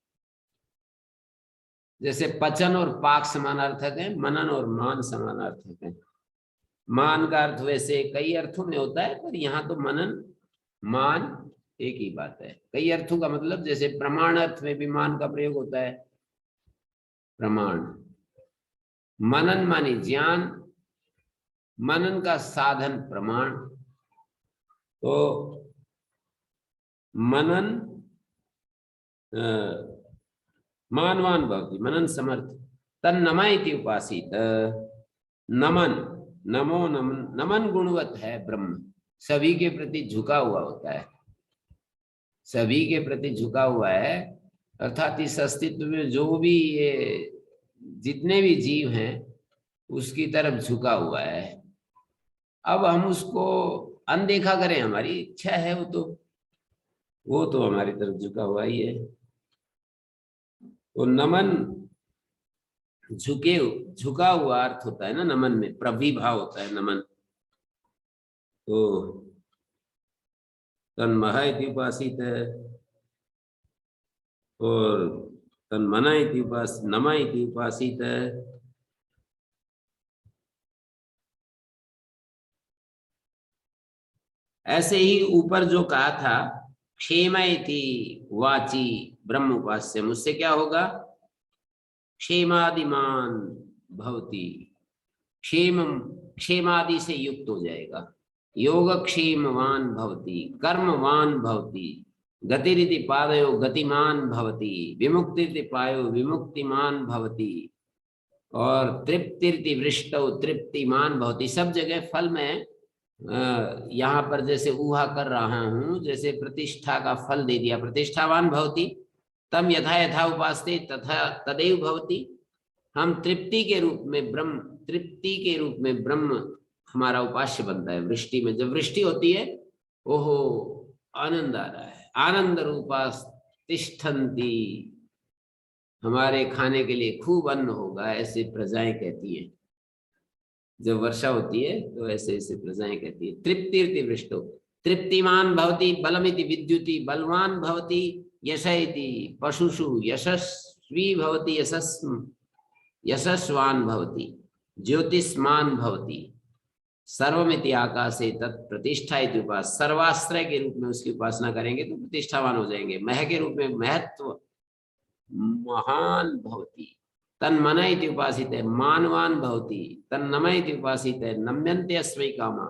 जैसे पचन और पाक समानार्थक है, मनन और मान समानार्थक है। मान का अर्थ वैसे कई अर्थों में होता है, पर यहाँ तो मनन मान एक ही बात है। कई अर्थों का मतलब, जैसे प्रमाण अर्थ में भी मान का प्रयोग होता है, प्रमाण। मनन मानी ज्ञान, मनन का साधन प्रमाण। तो मनन मानवान भवति, मनन समर्थ। तन नमा इति उपासित। नमन, नमो नमन, नमन गुणवत है ब्रह्म, सभी के प्रति झुका हुआ होता है, सभी के प्रति झुका हुआ है। अर्थात इस अस्तित्व में जो भी ये जितने भी जीव हैं उसकी तरफ झुका हुआ है। अब हम उसको अनदेखा करें, हमारी इच्छा है, वो तो हमारी तरफ झुका हुआ ही है। तो नमन झुका हुआ अर्थ होता है ना, नमन में प्रभिभाव होता है नमन। तो तन्मह इति उपासित है, और तन्मना इति नमा इति उपासित है। ऐसे ही ऊपर जो कहा था क्षेम इति वाची ब्रह्म उपास्य, मुझसे क्या होगा? क्षेमादिमान भवति, क्षेम क्षेमादि से युक्त हो जाएगा। योगक्षेमवान भवति, कर्मवान भवति, गतिरिति पादयो गतिमान भवति, विमुक्तिरिति पायो विमुक्तिमान भवति, और तृप्तिरिति वृष्टौ तृप्तिमान भवति। सब जगह फल में यहाँ पर जैसे ऊहा कर रहा हूँ, जैसे प्रतिष्ठा का फल दे दिया, प्रतिष्ठावान भवति, तम यथा यथा उपासते तथा तदैव भवति। हम तृप्ति के रूप में ब्रह्म, तृप्ति के रूप में ब्रह्म हमारा उपास्य बनता है। वृष्टि में जब वृष्टि होती है, ओहो आनंद आ रहा है, आनंद रूपास तिष्ठन्ति, हमारे खाने के लिए खूब अन्न होगा, ऐसे प्रजाएं कहती हैं। जब वर्षा होती है तो ऐसे ऐसे प्रजाएं कहती है। तृप्तिर्ति वृष्टो तृप्तिमान भवति, बलमिति विद्युति बलवान भवति, यश इति पशुषु यशस्वी भवति, यशस्वान भवति, ज्योतिष्मान भवति, सर्वमिति आकाशे तत् प्रतिष्ठा इति उपास। सर्वाश्रय के रूप में उसकी उपासना करेंगे तो प्रतिष्ठावान हो जाएंगे। मह के रूप में महत्व महान भवति, तन्मन इति उपासित है मानवान भवति, तन्नम इति उपासित है नम्यन्ते अस्मै कामा,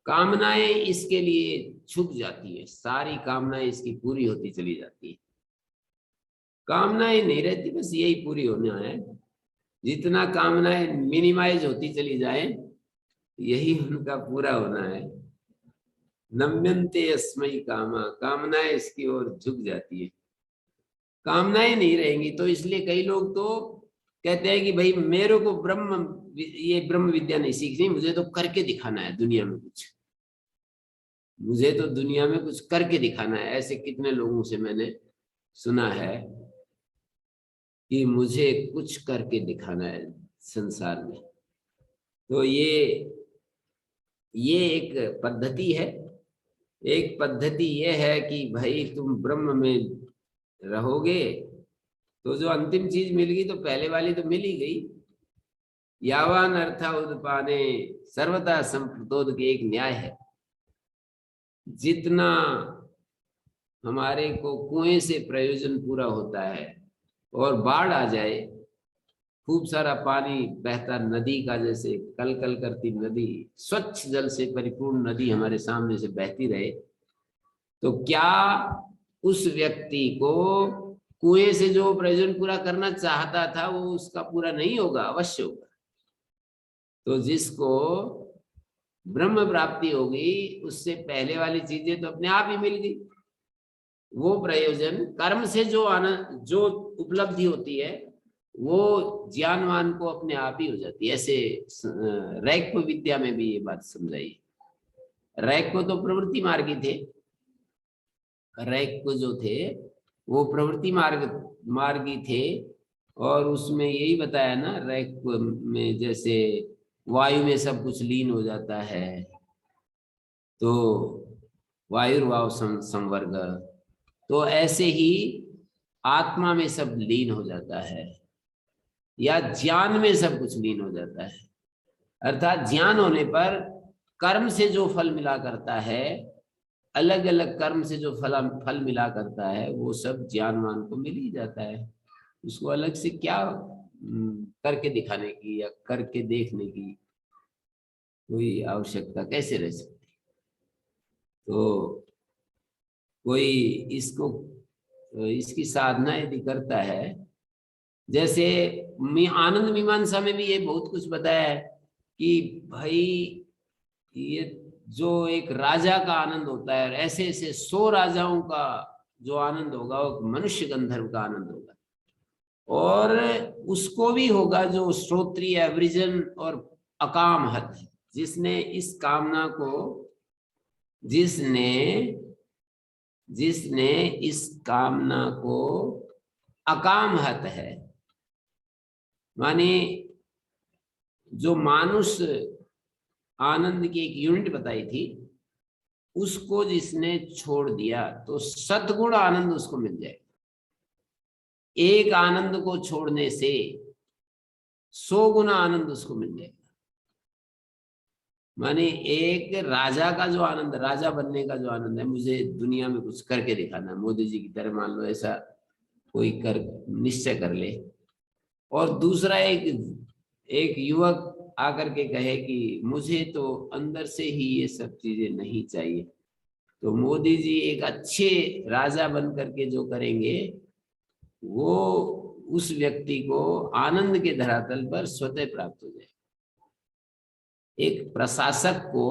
कामनाएं इसके लिए छुप जाती है, सारी कामनाएं इसकी पूरी होती चली जाती है। कामनाएं नहीं रहती, बस यही पूरी होना है। जितना कामनाएं मिनिमाइज होती चली जाए, यही उनका पूरा होना है। नम्यन्ते अस्मै कामा, कामनाएं इसकी ओर झुक जाती है। कामनाएं नहीं रहेंगी तो इसलिए कई लोग तो कहते हैं कि भाई मेरे को ये ब्रह्म विद्या नहीं सीखनी, मुझे तो करके दिखाना है दुनिया में कुछ, मुझे तो दुनिया में कुछ करके दिखाना है। ऐसे कितने लोगों से मैंने सुना है कि मुझे कुछ करके दिखाना है संसार में। तो ये एक पद्धति है। एक पद्धति ये है कि भाई तुम ब्रह्म में रहोगे तो जो अंतिम चीज मिल गई तो पहले वाली तो मिल ही गई। यावान अर्था उदपाने सर्वथा संप्रतोद के एक न्याय है। जितना हमारे को कुएं से प्रयोजन पूरा होता है और बाढ़ आ जाए, खूब सारा पानी बहता नदी का, जैसे कल कल करती नदी, स्वच्छ जल से परिपूर्ण नदी हमारे सामने से बहती रहे, तो क्या उस व्यक्ति को कुएं से जो प्रयोजन पूरा करना चाहता था वो उसका पूरा नहीं होगा? अवश्य होगा। तो जिसको ब्रह्म प्राप्ति होगी उससे पहले वाली चीजें तो अपने आप ही मिल गई। वो प्रयोजन कर्म से जो उपलब्धि होती है वो ज्ञानवान को अपने आप ही हो जाती है। ऐसे रैक्व विद्या में भी ये बात समझाई। रैक्व तो प्रवृत्ति मार्गी थे, रैक्व जो थे वो प्रवृत्ति मार्गी थे, और उसमें यही बताया ना रैक्व में, जैसे वायु में सब कुछ लीन हो जाता है, तो वायुर्वाव संवर्ग। तो ऐसे ही आत्मा में सब लीन हो जाता है, या ज्ञान में सब कुछ लीन हो जाता है। अर्थात ज्ञान होने पर कर्म से जो फल मिला करता है, अलग अलग कर्म से जो फल मिला करता है, वो सब ज्ञानवान को मिल ही जाता है। उसको अलग से क्या करके दिखाने की या करके देखने की कोई आवश्यकता कैसे रह सकती। तो कोई इसको इसकी साधना यदि करता है, जैसे आनंद मीमांसा में भी ये बहुत कुछ बताया है कि भाई ये जो एक राजा का आनंद होता है, ऐसे ऐसे 100 राजाओं का जो आनंद होगा वो मनुष्य गंधर्व का आनंद होगा, और उसको भी होगा जो श्रोत्रिय अवृजन और अकामहत, जिसने इस कामना को जिसने इस कामना को अकामहत है, माने जो मानुष आनंद की एक यूनिट बताई थी, उसको जिसने छोड़ दिया तो सतगुण आनंद उसको मिल जाएगा। एक आनंद को छोड़ने से 100 गुना आनंद उसको मिल जाएगा। माने एक राजा का जो आनंद, राजा बनने का जो आनंद है, मुझे दुनिया में कुछ करके दिखाना, मोदी जी की तरह मान लो ऐसा कोई कर निश्चय कर ले, और दूसरा एक युवक आकर के कहे कि मुझे तो अंदर से ही ये सब चीजें नहीं चाहिए, तो मोदी जी एक अच्छे राजा बन करके जो करेंगे, वो उस व्यक्ति को आनंद के धरातल पर स्वतः प्राप्त हो जाए। एक प्रशासक को,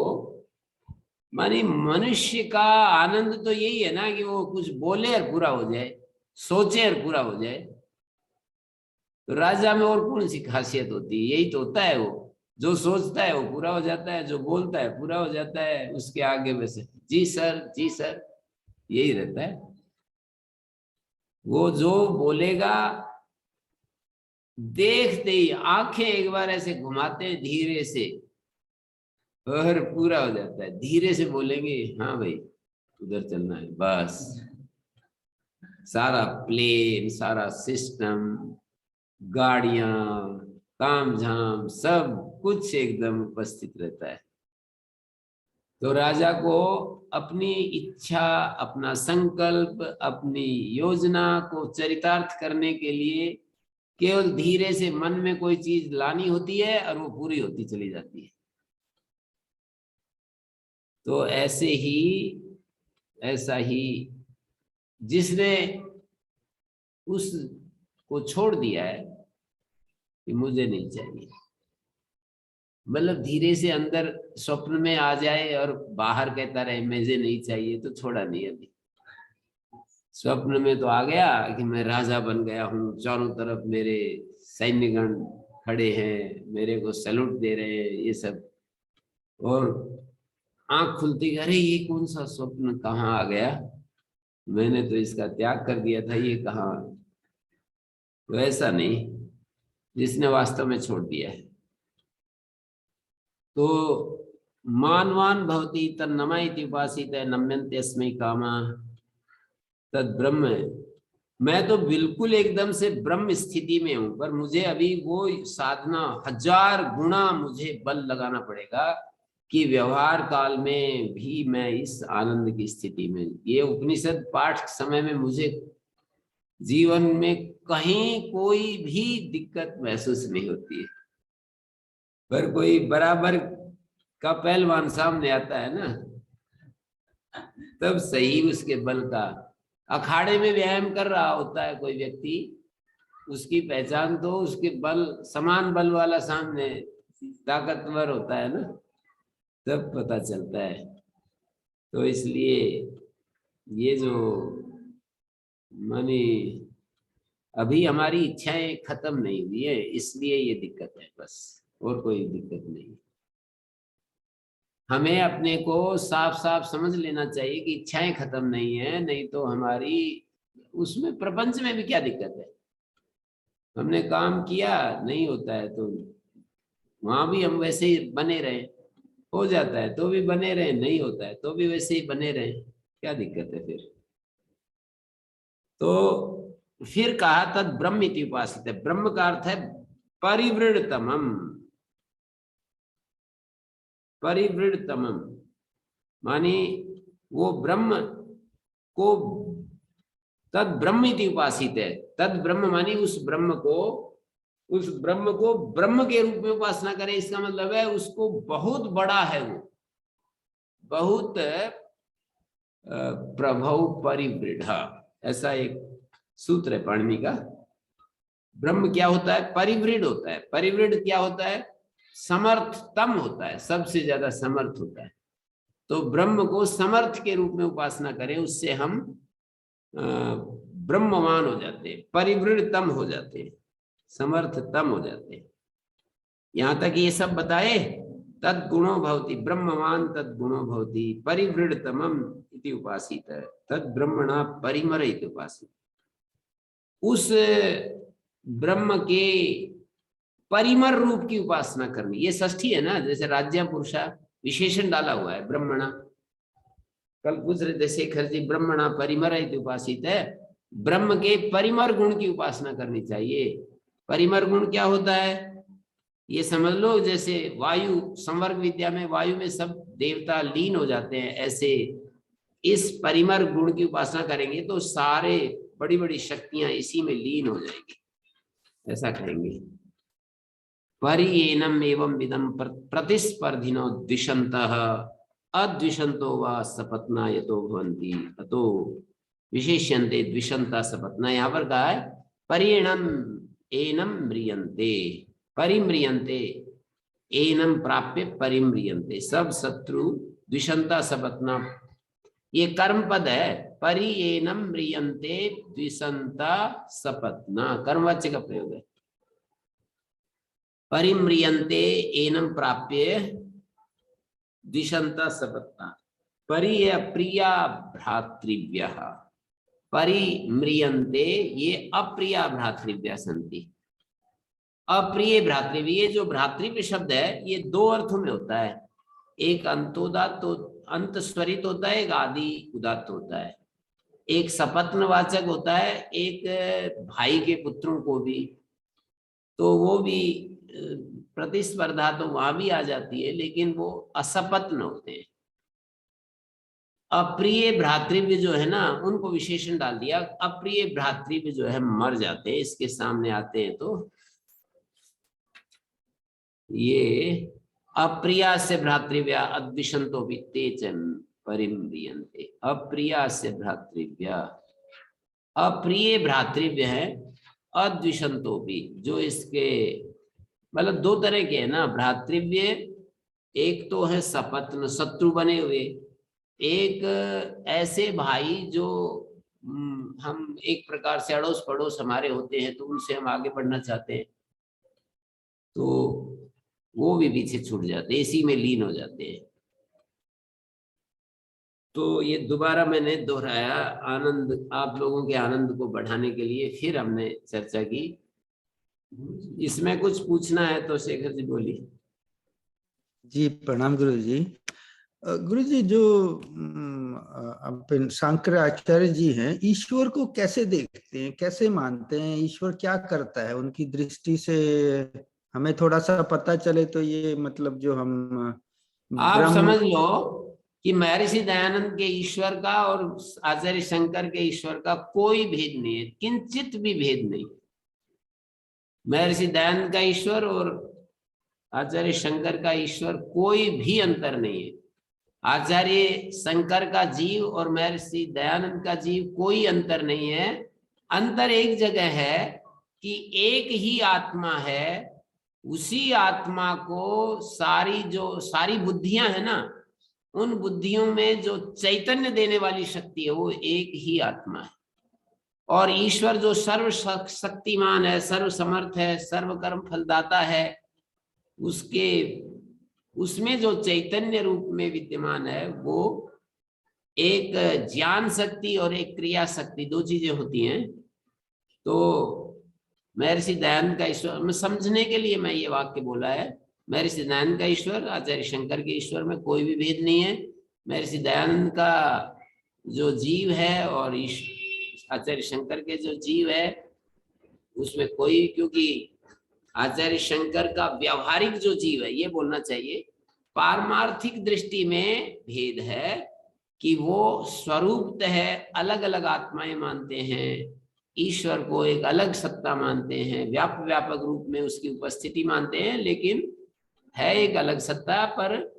माने मनुष्य का आनंद तो यही है ना कि वो कुछ बोले और पूरा हो जाए, सोचे और पूरा हो जाए। तो राजा में और कौन सी खासियत होती है? यही तो होता है, वो जो सोचता है वो पूरा हो जाता है, जो बोलता है पूरा हो जाता है, उसके आगे वैसे जी सर यही रहता है। वो जो बोलेगा देखते ही आंखें एक बार ऐसे घुमाते हैं धीरे से और पूरा हो जाता है। धीरे से बोलेंगे हाँ भाई उधर चलना है, बस सारा प्लेन, सारा सिस्टम, गाड़ियां, तामझाम सब कुछ एकदम उपस्थित रहता है। तो राजा को अपनी इच्छा, अपना संकल्प, अपनी योजना को चरितार्थ करने के लिए केवल धीरे से मन में कोई चीज लानी होती है और वो पूरी होती चली जाती है। तो ऐसा ही जिसने उसको छोड़ दिया है कि मुझे नहीं चाहिए, मतलब धीरे से अंदर स्वप्न में आ जाए और बाहर कहता रहे मुझे नहीं चाहिए, तो छोड़ा नहीं अभी। स्वप्न में तो आ गया कि मैं राजा बन गया हूँ, चारों तरफ मेरे सैन्यगण खड़े हैं, मेरे को सैल्यूट दे रहे हैं, ये सब, और आंख खुलती अरे ये कौन सा स्वप्न कहाँ आ गया, मैंने तो इसका त्याग कर दिया था, ये कहाँ। तो ऐसा नहीं, जिसने वास्तव में छोड़ दिया है। तो मानवान भवति तन्नमा इति उपासित नम्यन्ते अस्मै कामा तद ब्रह्म। मैं तो बिल्कुल एकदम से ब्रह्म स्थिति में हूं, पर मुझे अभी वो साधना 1000 गुना मुझे बल लगाना पड़ेगा कि व्यवहार काल में भी मैं इस आनंद की स्थिति में, ये उपनिषद पाठ समय में मुझे जीवन में कहीं कोई भी दिक्कत महसूस नहीं होती है। पर कोई बराबर का पहलवान सामने आता है ना, तब सही उसके बल का, अखाड़े में व्यायाम कर रहा होता है कोई व्यक्ति, उसकी पहचान तो उसके बल, समान बल वाला सामने ताकतवर होता है ना, तब पता चलता है। तो इसलिए ये जो माने अभी हमारी इच्छाएं खत्म नहीं हुई है, इसलिए ये दिक्कत है, बस और कोई दिक्कत नहीं। हमें अपने को साफ साफ समझ लेना चाहिए कि इच्छाएं खत्म नहीं है, नहीं तो हमारी उसमें प्रपंच में भी क्या दिक्कत है। हमने काम किया नहीं होता है तो वहां भी हम वैसे ही बने रहे, हो जाता है तो भी बने रहे, नहीं होता है तो भी वैसे ही बने रहे, क्या दिक्कत है फिर। तो फिर कहा तद ब्रह्म इति उपासित है। ब्रह्म का अर्थ है परिवृढ़तमम, परिवृढ़तमम मानी वो ब्रह्म को, तद ब्रह्म इति उपासित है। तद ब्रह्म मानी उस ब्रह्म को, उस ब्रह्म को ब्रह्म के रूप में उपासना करें, इसका मतलब है उसको बहुत बड़ा है, वो बहुत प्रभव परिवृढ़, ऐसा एक सूत्र है पाणिनि का। ब्रह्म क्या होता है? परिवृढ़ होता है। परिवृढ़ क्या होता है? समर्थतम होता है, सबसे ज्यादा समर्थ होता है। तो ब्रह्म को समर्थ के रूप में उपासना करें, उससे हम ब्रह्मवान हो जाते हैं, परिवृढ़तम हो जाते हैं, समर्थतम हो जाते हैं। यहां तक ये सब बताए। तद गुणो भवति ब्रह्मवान, तद गुणो भवति परिवृढ़तमम इति उपासित है। तद ब्रह्मणा परिमर इति उपासित। उस ब्रह्म के परिमर रूप की उपासना करनी, ये षष्ठी है ना, जैसे राज्य पुरुषा विशेषण डाला हुआ है ब्रह्मणा। कल पूछ रहे थे शेखर जी, ब्रह्मणा परिमर इति उपासित है, ब्रह्म के परिमर गुण की उपासना करनी चाहिए। परिमर गुण क्या होता है? ये समझ लो जैसे वायु, संवर्ग विद्या में वायु में सब देवता लीन हो जाते हैं, ऐसे इस परिमर गुण की उपासना करेंगे तो सारे बड़ी बड़ी शक्तियां इसी में लीन हो जाएंगी, ऐसा कहेंगे। परिएनम एवं विदम प्रतिस्पर्धिनो द्विषन्तः अद्विषन्तो वा सपत्ना यतो भवन्ति अतो विशेष्यन्ते द्विषन्ता सपत्ना। यहाँ पर कहा है परिएणम एनम म्रियन्ते, परिम्रियन्ते, एनम प्राप्य परिम्रियन्ते, सब शत्रु द्विषन्ता सपत्ना, ये कर्म पद है। परिएनम म्रियन्ते द्विषन्ता सपत्ना, कर्मवाच्य का प्रयोग है। परिम्रियन्ते एनम प्राप्य द्विषन्ता सपत्ना। परि अप्रिया भ्रातृव्य, परिम्रियन्ते ये अप्रिया भ्रातृव्य सन्ति। अप्रिय भ्रातृव्य, ये जो भ्रातृव्य शब्द है ये दो अर्थों में होता है। एक अंतोदात, अंत स्वरित होता है, एक आदि उदात्त होता है। एक सपत्नवाचक होता है, एक भाई के पुत्रों को भी, तो वो भी प्रतिस्पर्धा तो वहां भी आ जाती है, लेकिन वो असपत्न होते हैं। अप्रिय भ्रातृव्य जो है ना, उनको विशेषण डाल दिया। अप्रिय भ्रातृव्य जो है मर जाते हैं, इसके सामने आते हैं तो ये अप्रिया से भ्रातृव्य अद्विषंतो भी तेजन परिम्रियन्ते। अप्रिया से भ्रातृव्य, अप्रिय भ्रातृव्य है, अद्विषंतो भी, जो इसके मतलब दो तरह के है ना भ्रातृव्य। एक तो है सपत्न, शत्रु बने हुए, एक ऐसे भाई जो हम एक प्रकार से अड़ोस पड़ोस हमारे होते हैं, तो उनसे हम आगे बढ़ना चाहते हैं, तो वो भी पीछे छूट जाते हैं, इसी में लीन हो जाते हैं। तो ये दोबारा मैंने दोहराया, आनंद, आप लोगों के आनंद को बढ़ाने के लिए फिर हमने चर्चा की। इसमें कुछ पूछना है तो शेखर जी बोलिए। जी प्रणाम गुरु जी। गुरु जी, जो अपन शंकराचार्य जी हैं, ईश्वर को कैसे देखते हैं, कैसे मानते हैं, ईश्वर क्या करता है, उनकी दृष्टि से हमें थोड़ा सा पता चले तो ये मतलब जो हम आप समझ लो कि महर्षि दयानंद के ईश्वर का और आचार्य शंकर के ईश्वर का कोई भेद नहीं है, किंचित भी भेद नहीं। महर्षि दयानंद का ईश्वर और आचार्य शंकर का ईश्वर कोई भी अंतर नहीं है। आचार्य शंकर का जीव और महर्षि दयानंद का जीव कोई अंतर नहीं है। अंतर एक जगह है कि एक ही आत्मा है, उसी आत्मा को सारी बुद्धियां है ना, उन बुद्धियों में जो चैतन्य देने वाली शक्ति है वो एक ही आत्मा है। और ईश्वर जो सर्व शक्तिमान है, सर्व समर्थ है, सर्व कर्म फलदाता है, उसमें जो चैतन्य रूप में विद्यमान है वो एक ज्ञान शक्ति और एक क्रिया शक्ति, दो चीजें होती हैं। तो महर्षि दयानंद का ईश्वर में समझने के लिए मैं ये वाक्य बोला है। महर्षि दयानंद का ईश्वर आचार्य शंकर के ईश्वर में कोई भी भेद नहीं है। महर्षि दयानंद का जो जीव है और आचार्य शंकर के जो जीव है उसमें कोई, क्योंकि आचार्य शंकर का व्यावहारिक जो जीव है, ये बोलना चाहिए, पारमार्थिक दृष्टि में भेद है कि वो स्वरूपतः है अलग अलग आत्माएं मानते हैं, ईश्वर को एक अलग सत्ता मानते हैं, व्यापक रूप में उसकी उपस्थिति मानते हैं, लेकिन है एक अलग सत्ता, पर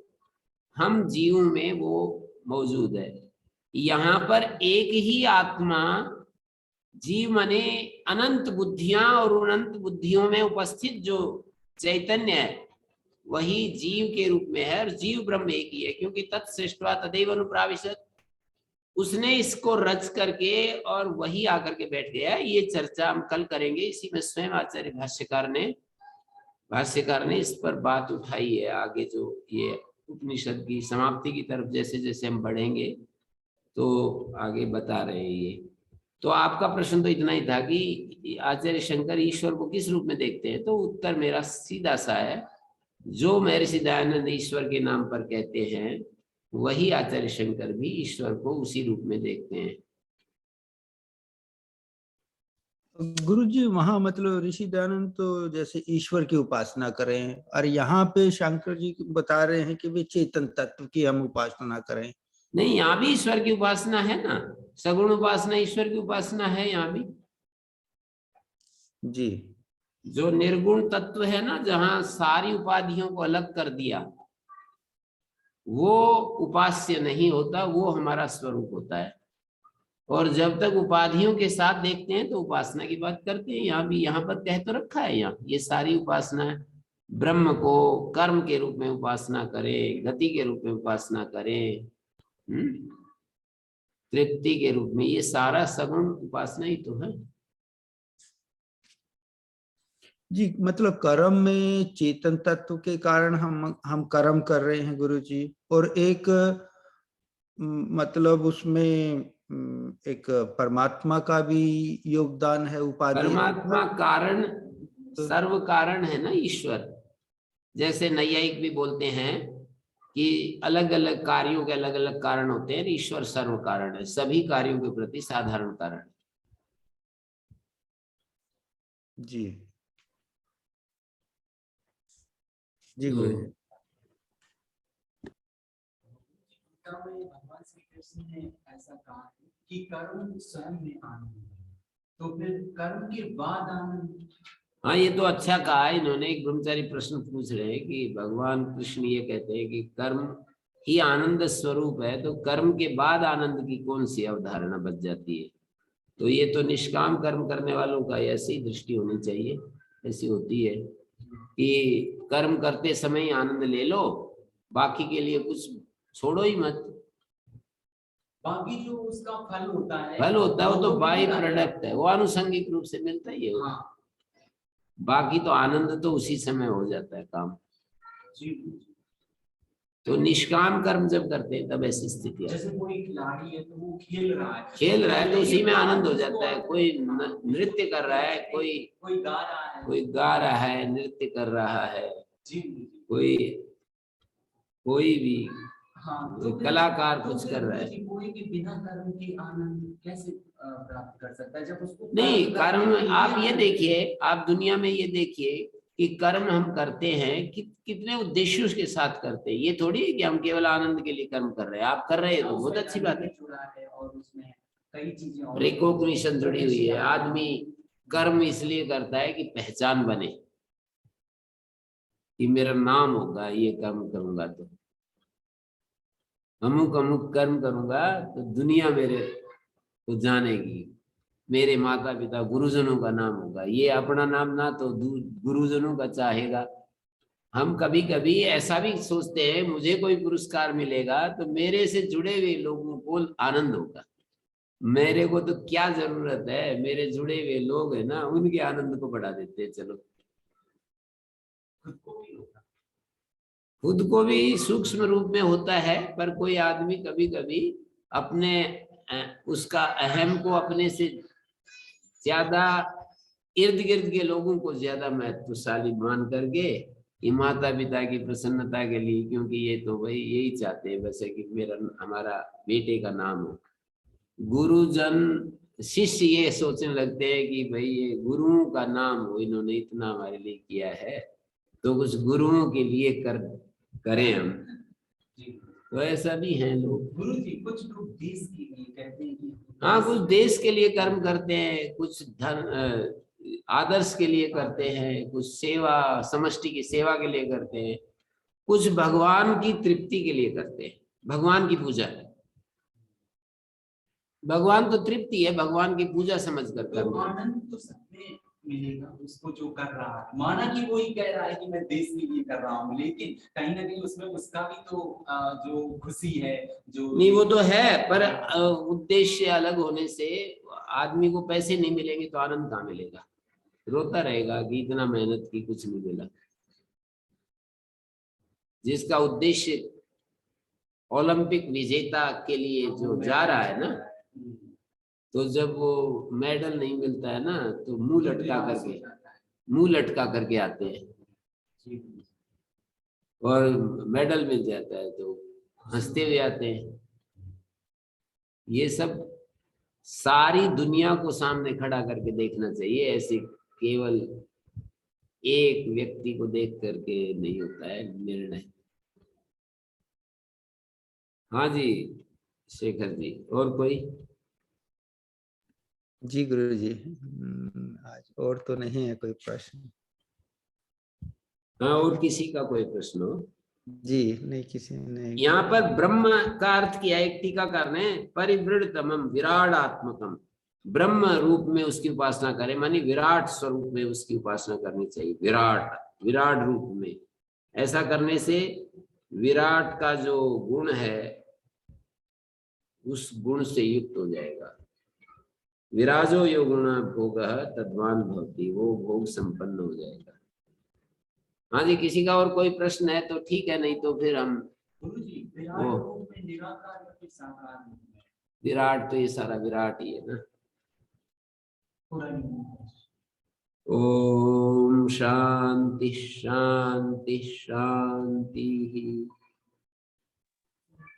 हम जीव में वो मौजूद है। यहाँ पर एक ही आत्मा जीव माने अनंत बुद्धियां, और अनंत बुद्धियों में उपस्थित जो चैतन्य है वही जीव के रूप में है, और जीव ब्रह्म एक ही है, क्योंकि तत्सृष्ट्वा तदेव अनुप्राविशत्, उसने इसको रच करके और वही आकर के बैठ गया। ये चर्चा हम कल करेंगे। इसी में स्वयं आचार्य भाष्यकार ने इस पर बात उठाई है। आगे जो ये उपनिषद की समाप्ति की तरफ जैसे जैसे हम बढ़ेंगे तो आगे बता रहे हैं ये। तो आपका प्रश्न तो इतना ही था कि आचार्य शंकर ईश्वर को किस रूप में देखते हैं, तो उत्तर मेरा सीधा सा है, जो महर्षि दयानंद ईश्वर के नाम पर कहते हैं वही आचार्य शंकर भी ईश्वर को उसी रूप में देखते हैं। गुरुजी वहां मतलब ऋषि दयानंद तो जैसे ईश्वर की उपासना करें, और यहाँ पे शंकर जी बता रहे हैं कि वे चेतन तत्व की हम उपासना करें। नहीं, यहाँ भी ईश्वर की उपासना है ना, सगुण उपासना ईश्वर की उपासना है यहाँ भी जी। जो निर्गुण तत्व है ना, जहाँ सारी उपाधियों को अलग कर दिया, वो उपास्य नहीं होता, वो हमारा स्वरूप होता है। और जब तक उपाधियों के साथ देखते हैं तो उपासना की बात करते हैं। यहाँ भी यहाँ पर कह तो रखा है, यहाँ ये सारी उपासना है। ब्रह्म को कर्म के रूप में उपासना करें, गति के रूप में उपासना करें, तृप्ति के रूप में, ये सारा सगुण उपासना ही तो है जी। मतलब कर्म में चेतन तत्व के कारण हम कर्म कर रहे हैं गुरु जी, और एक मतलब उसमें एक परमात्मा का भी योगदान है। उपाधि परमात्मा कारण, सर्व कारण है ना ईश्वर। जैसे नैयायिक भी बोलते हैं कि अलग अलग कार्यों के अलग अलग कारण होते हैं, ईश्वर सर्व कारण है, सभी कार्यों के प्रति साधारण कारण। जी जी गुरु जी। भगवान श्री कृष्ण ने ऐसा कहा है कि कर्म स्वयं में आनंद है, तो फिर कर्म के बाद आनंद। हाँ, ये तो अच्छा कहा है इन्होंने। एक ब्रह्मचारी प्रश्न पूछ रहे हैं कि भगवान कृष्ण ये कहते हैं कि कर्म ही आनंद स्वरूप है, तो कर्म के बाद आनंद की कौन सी अवधारणा बच जाती है। तो ये तो निष्काम कर्म करने वालों का ऐसी दृष्टि होनी चाहिए, ऐसी होती है कि कर्म करते समय आनंद ले लो, बाकी के लिए कुछ छोड़ो ही मत। बाकी जो उसका फल होता है वो तो बाई प्रोडक्ट है, वो आनुषंगिक रूप से मिलता ही है। हाँ। बाकी तो आनंद तो उसी समय हो जाता है काम। तो निष्काम कर्म जब करते हैं तब ऐसी स्थिति है। जैसे कोई खिलाड़ी है तो वो खेल रहा है तो उसी में आनंद हो जाता है। कोई नृत्य कर रहा है, कोई गा रहा है, नृत्य कर रहा है, कोई भी तो कलाकार कुछ कर रहा है। कोई भी बिना कर्म के आनंद कैसे प्राप्त कर सकता है जब उसको नहीं, कर्म आप ये देखिए, आप दुनिया में ये देखिए कि कर्म हम करते हैं कितने उद्देश्यों के साथ करते हैं। ये थोड़ी है कि हम केवल आनंद के लिए कर्म कर रहे हैं। आप कर रहे हैं तो बहुत अच्छी बात है, और उसमें कई चीजें रिकॉग्निशन जुड़ी हुई है। आदमी कर्म इसलिए करता है कि पहचान बने, कि मेरा नाम होगा, ये कर्म करूंगा तो अमुक अमुक कर्म करूंगा तो दुनिया मेरे को जानेगी, मेरे माता पिता गुरुजनों का नाम होगा। ये अपना नाम ना तो गुरुजनों का चाहेगा। हम कभी कभी ऐसा भी सोचते हैं मुझे कोई पुरस्कार मिलेगा तो मेरे से जुड़े हुए लोगों को आनंद होगा। मेरे को तो क्या जरूरत है, मेरे जुड़े हुए लोग है ना, उनके आनंद को बढ़ा देते हैं। चलो, खुद को भी सूक्ष्म रूप में होता है, पर कोई आदमी कभी कभी अपने उसका अहम को अपने से ज्यादा इर्द गिर्द के लोगों को ज्यादा महत्वशाली मान करके ये माता पिता की प्रसन्नता के लिए, क्योंकि ये तो भाई यही चाहते हैं वैसे कि मेरा हमारा बेटे का नाम हो। गुरुजन शिष्य ये सोचने लगते हैं कि भाई ये गुरुओं का नाम हो, इन्होंने इतना हमारे लिए किया है तो कुछ गुरुओं के लिए करें हम। जी तो ऐसा भी है लोग। गुरु जी, कुछ लोग देश के लिए कहते हैं कि हाँ, कुछ देश के लिए कर्म करते हैं, कुछ आदर्श के लिए करते हैं, कुछ सेवा समष्टि की सेवा के लिए करते हैं, कुछ भगवान की तृप्ति के लिए करते हैं, भगवान की पूजा। भगवान तो तृप्ति है, भगवान की पूजा समझ कर तो कर्म। आनंद तो सबमें मिलेगा उसको जो कर रहा है। माना कि वो ही कह रहा है कि मैं देश के लिए कर रहा हूँ, लेकिन कहीं ना कहीं उसमें उसका भी तो जो खुशी है जो नहीं वो तो है, पर उद्देश्य अलग होने से आदमी को पैसे नहीं मिलेंगे तो आनंद कहाँ मिलेगा, रोता रहेगा कि इतना मेहनत की कुछ नहीं मिला। जिसका उद्देश्य ओलंपिक विजेता के लिए जो जा रहा है ना, तो जब वो मेडल नहीं मिलता है ना तो मुंह लटका करके आते हैं, और मेडल मिल जाता है तो हंसते हुए आते हैं। ये सब सारी दुनिया को सामने खड़ा करके देखना चाहिए, ऐसे केवल एक व्यक्ति को देख करके नहीं होता है निर्णय। हाँ जी शेखर जी, और कोई? जी गुरु जी, आज और तो नहीं है कोई प्रश्न। हाँ, और किसी का कोई प्रश्न हो? जी नहीं, किसी ने। यहाँ पर ब्रह्म का अर्थ किया है, एक टीकाकार ने, परिवृढ़तमम विराटात्मकम, ब्रह्म रूप में उसकी उपासना करें, मानी विराट स्वरूप में उसकी उपासना करनी चाहिए, विराट विराट रूप में। ऐसा करने से विराट का जो गुण है उस गुण से युक्त हो जाएगा। विराजो यो गुण भोग तद्वान भवति, वो भोग संपन्न हो जाएगा। हाँ जी, किसी का और कोई प्रश्न है तो ठीक है, नहीं तो फिर हम गुरुजी विराट रूप में निराकार या फिर साकार रूप में? विराट तो ये सारा विराट ही है ना। ओम शांति शांति शांति।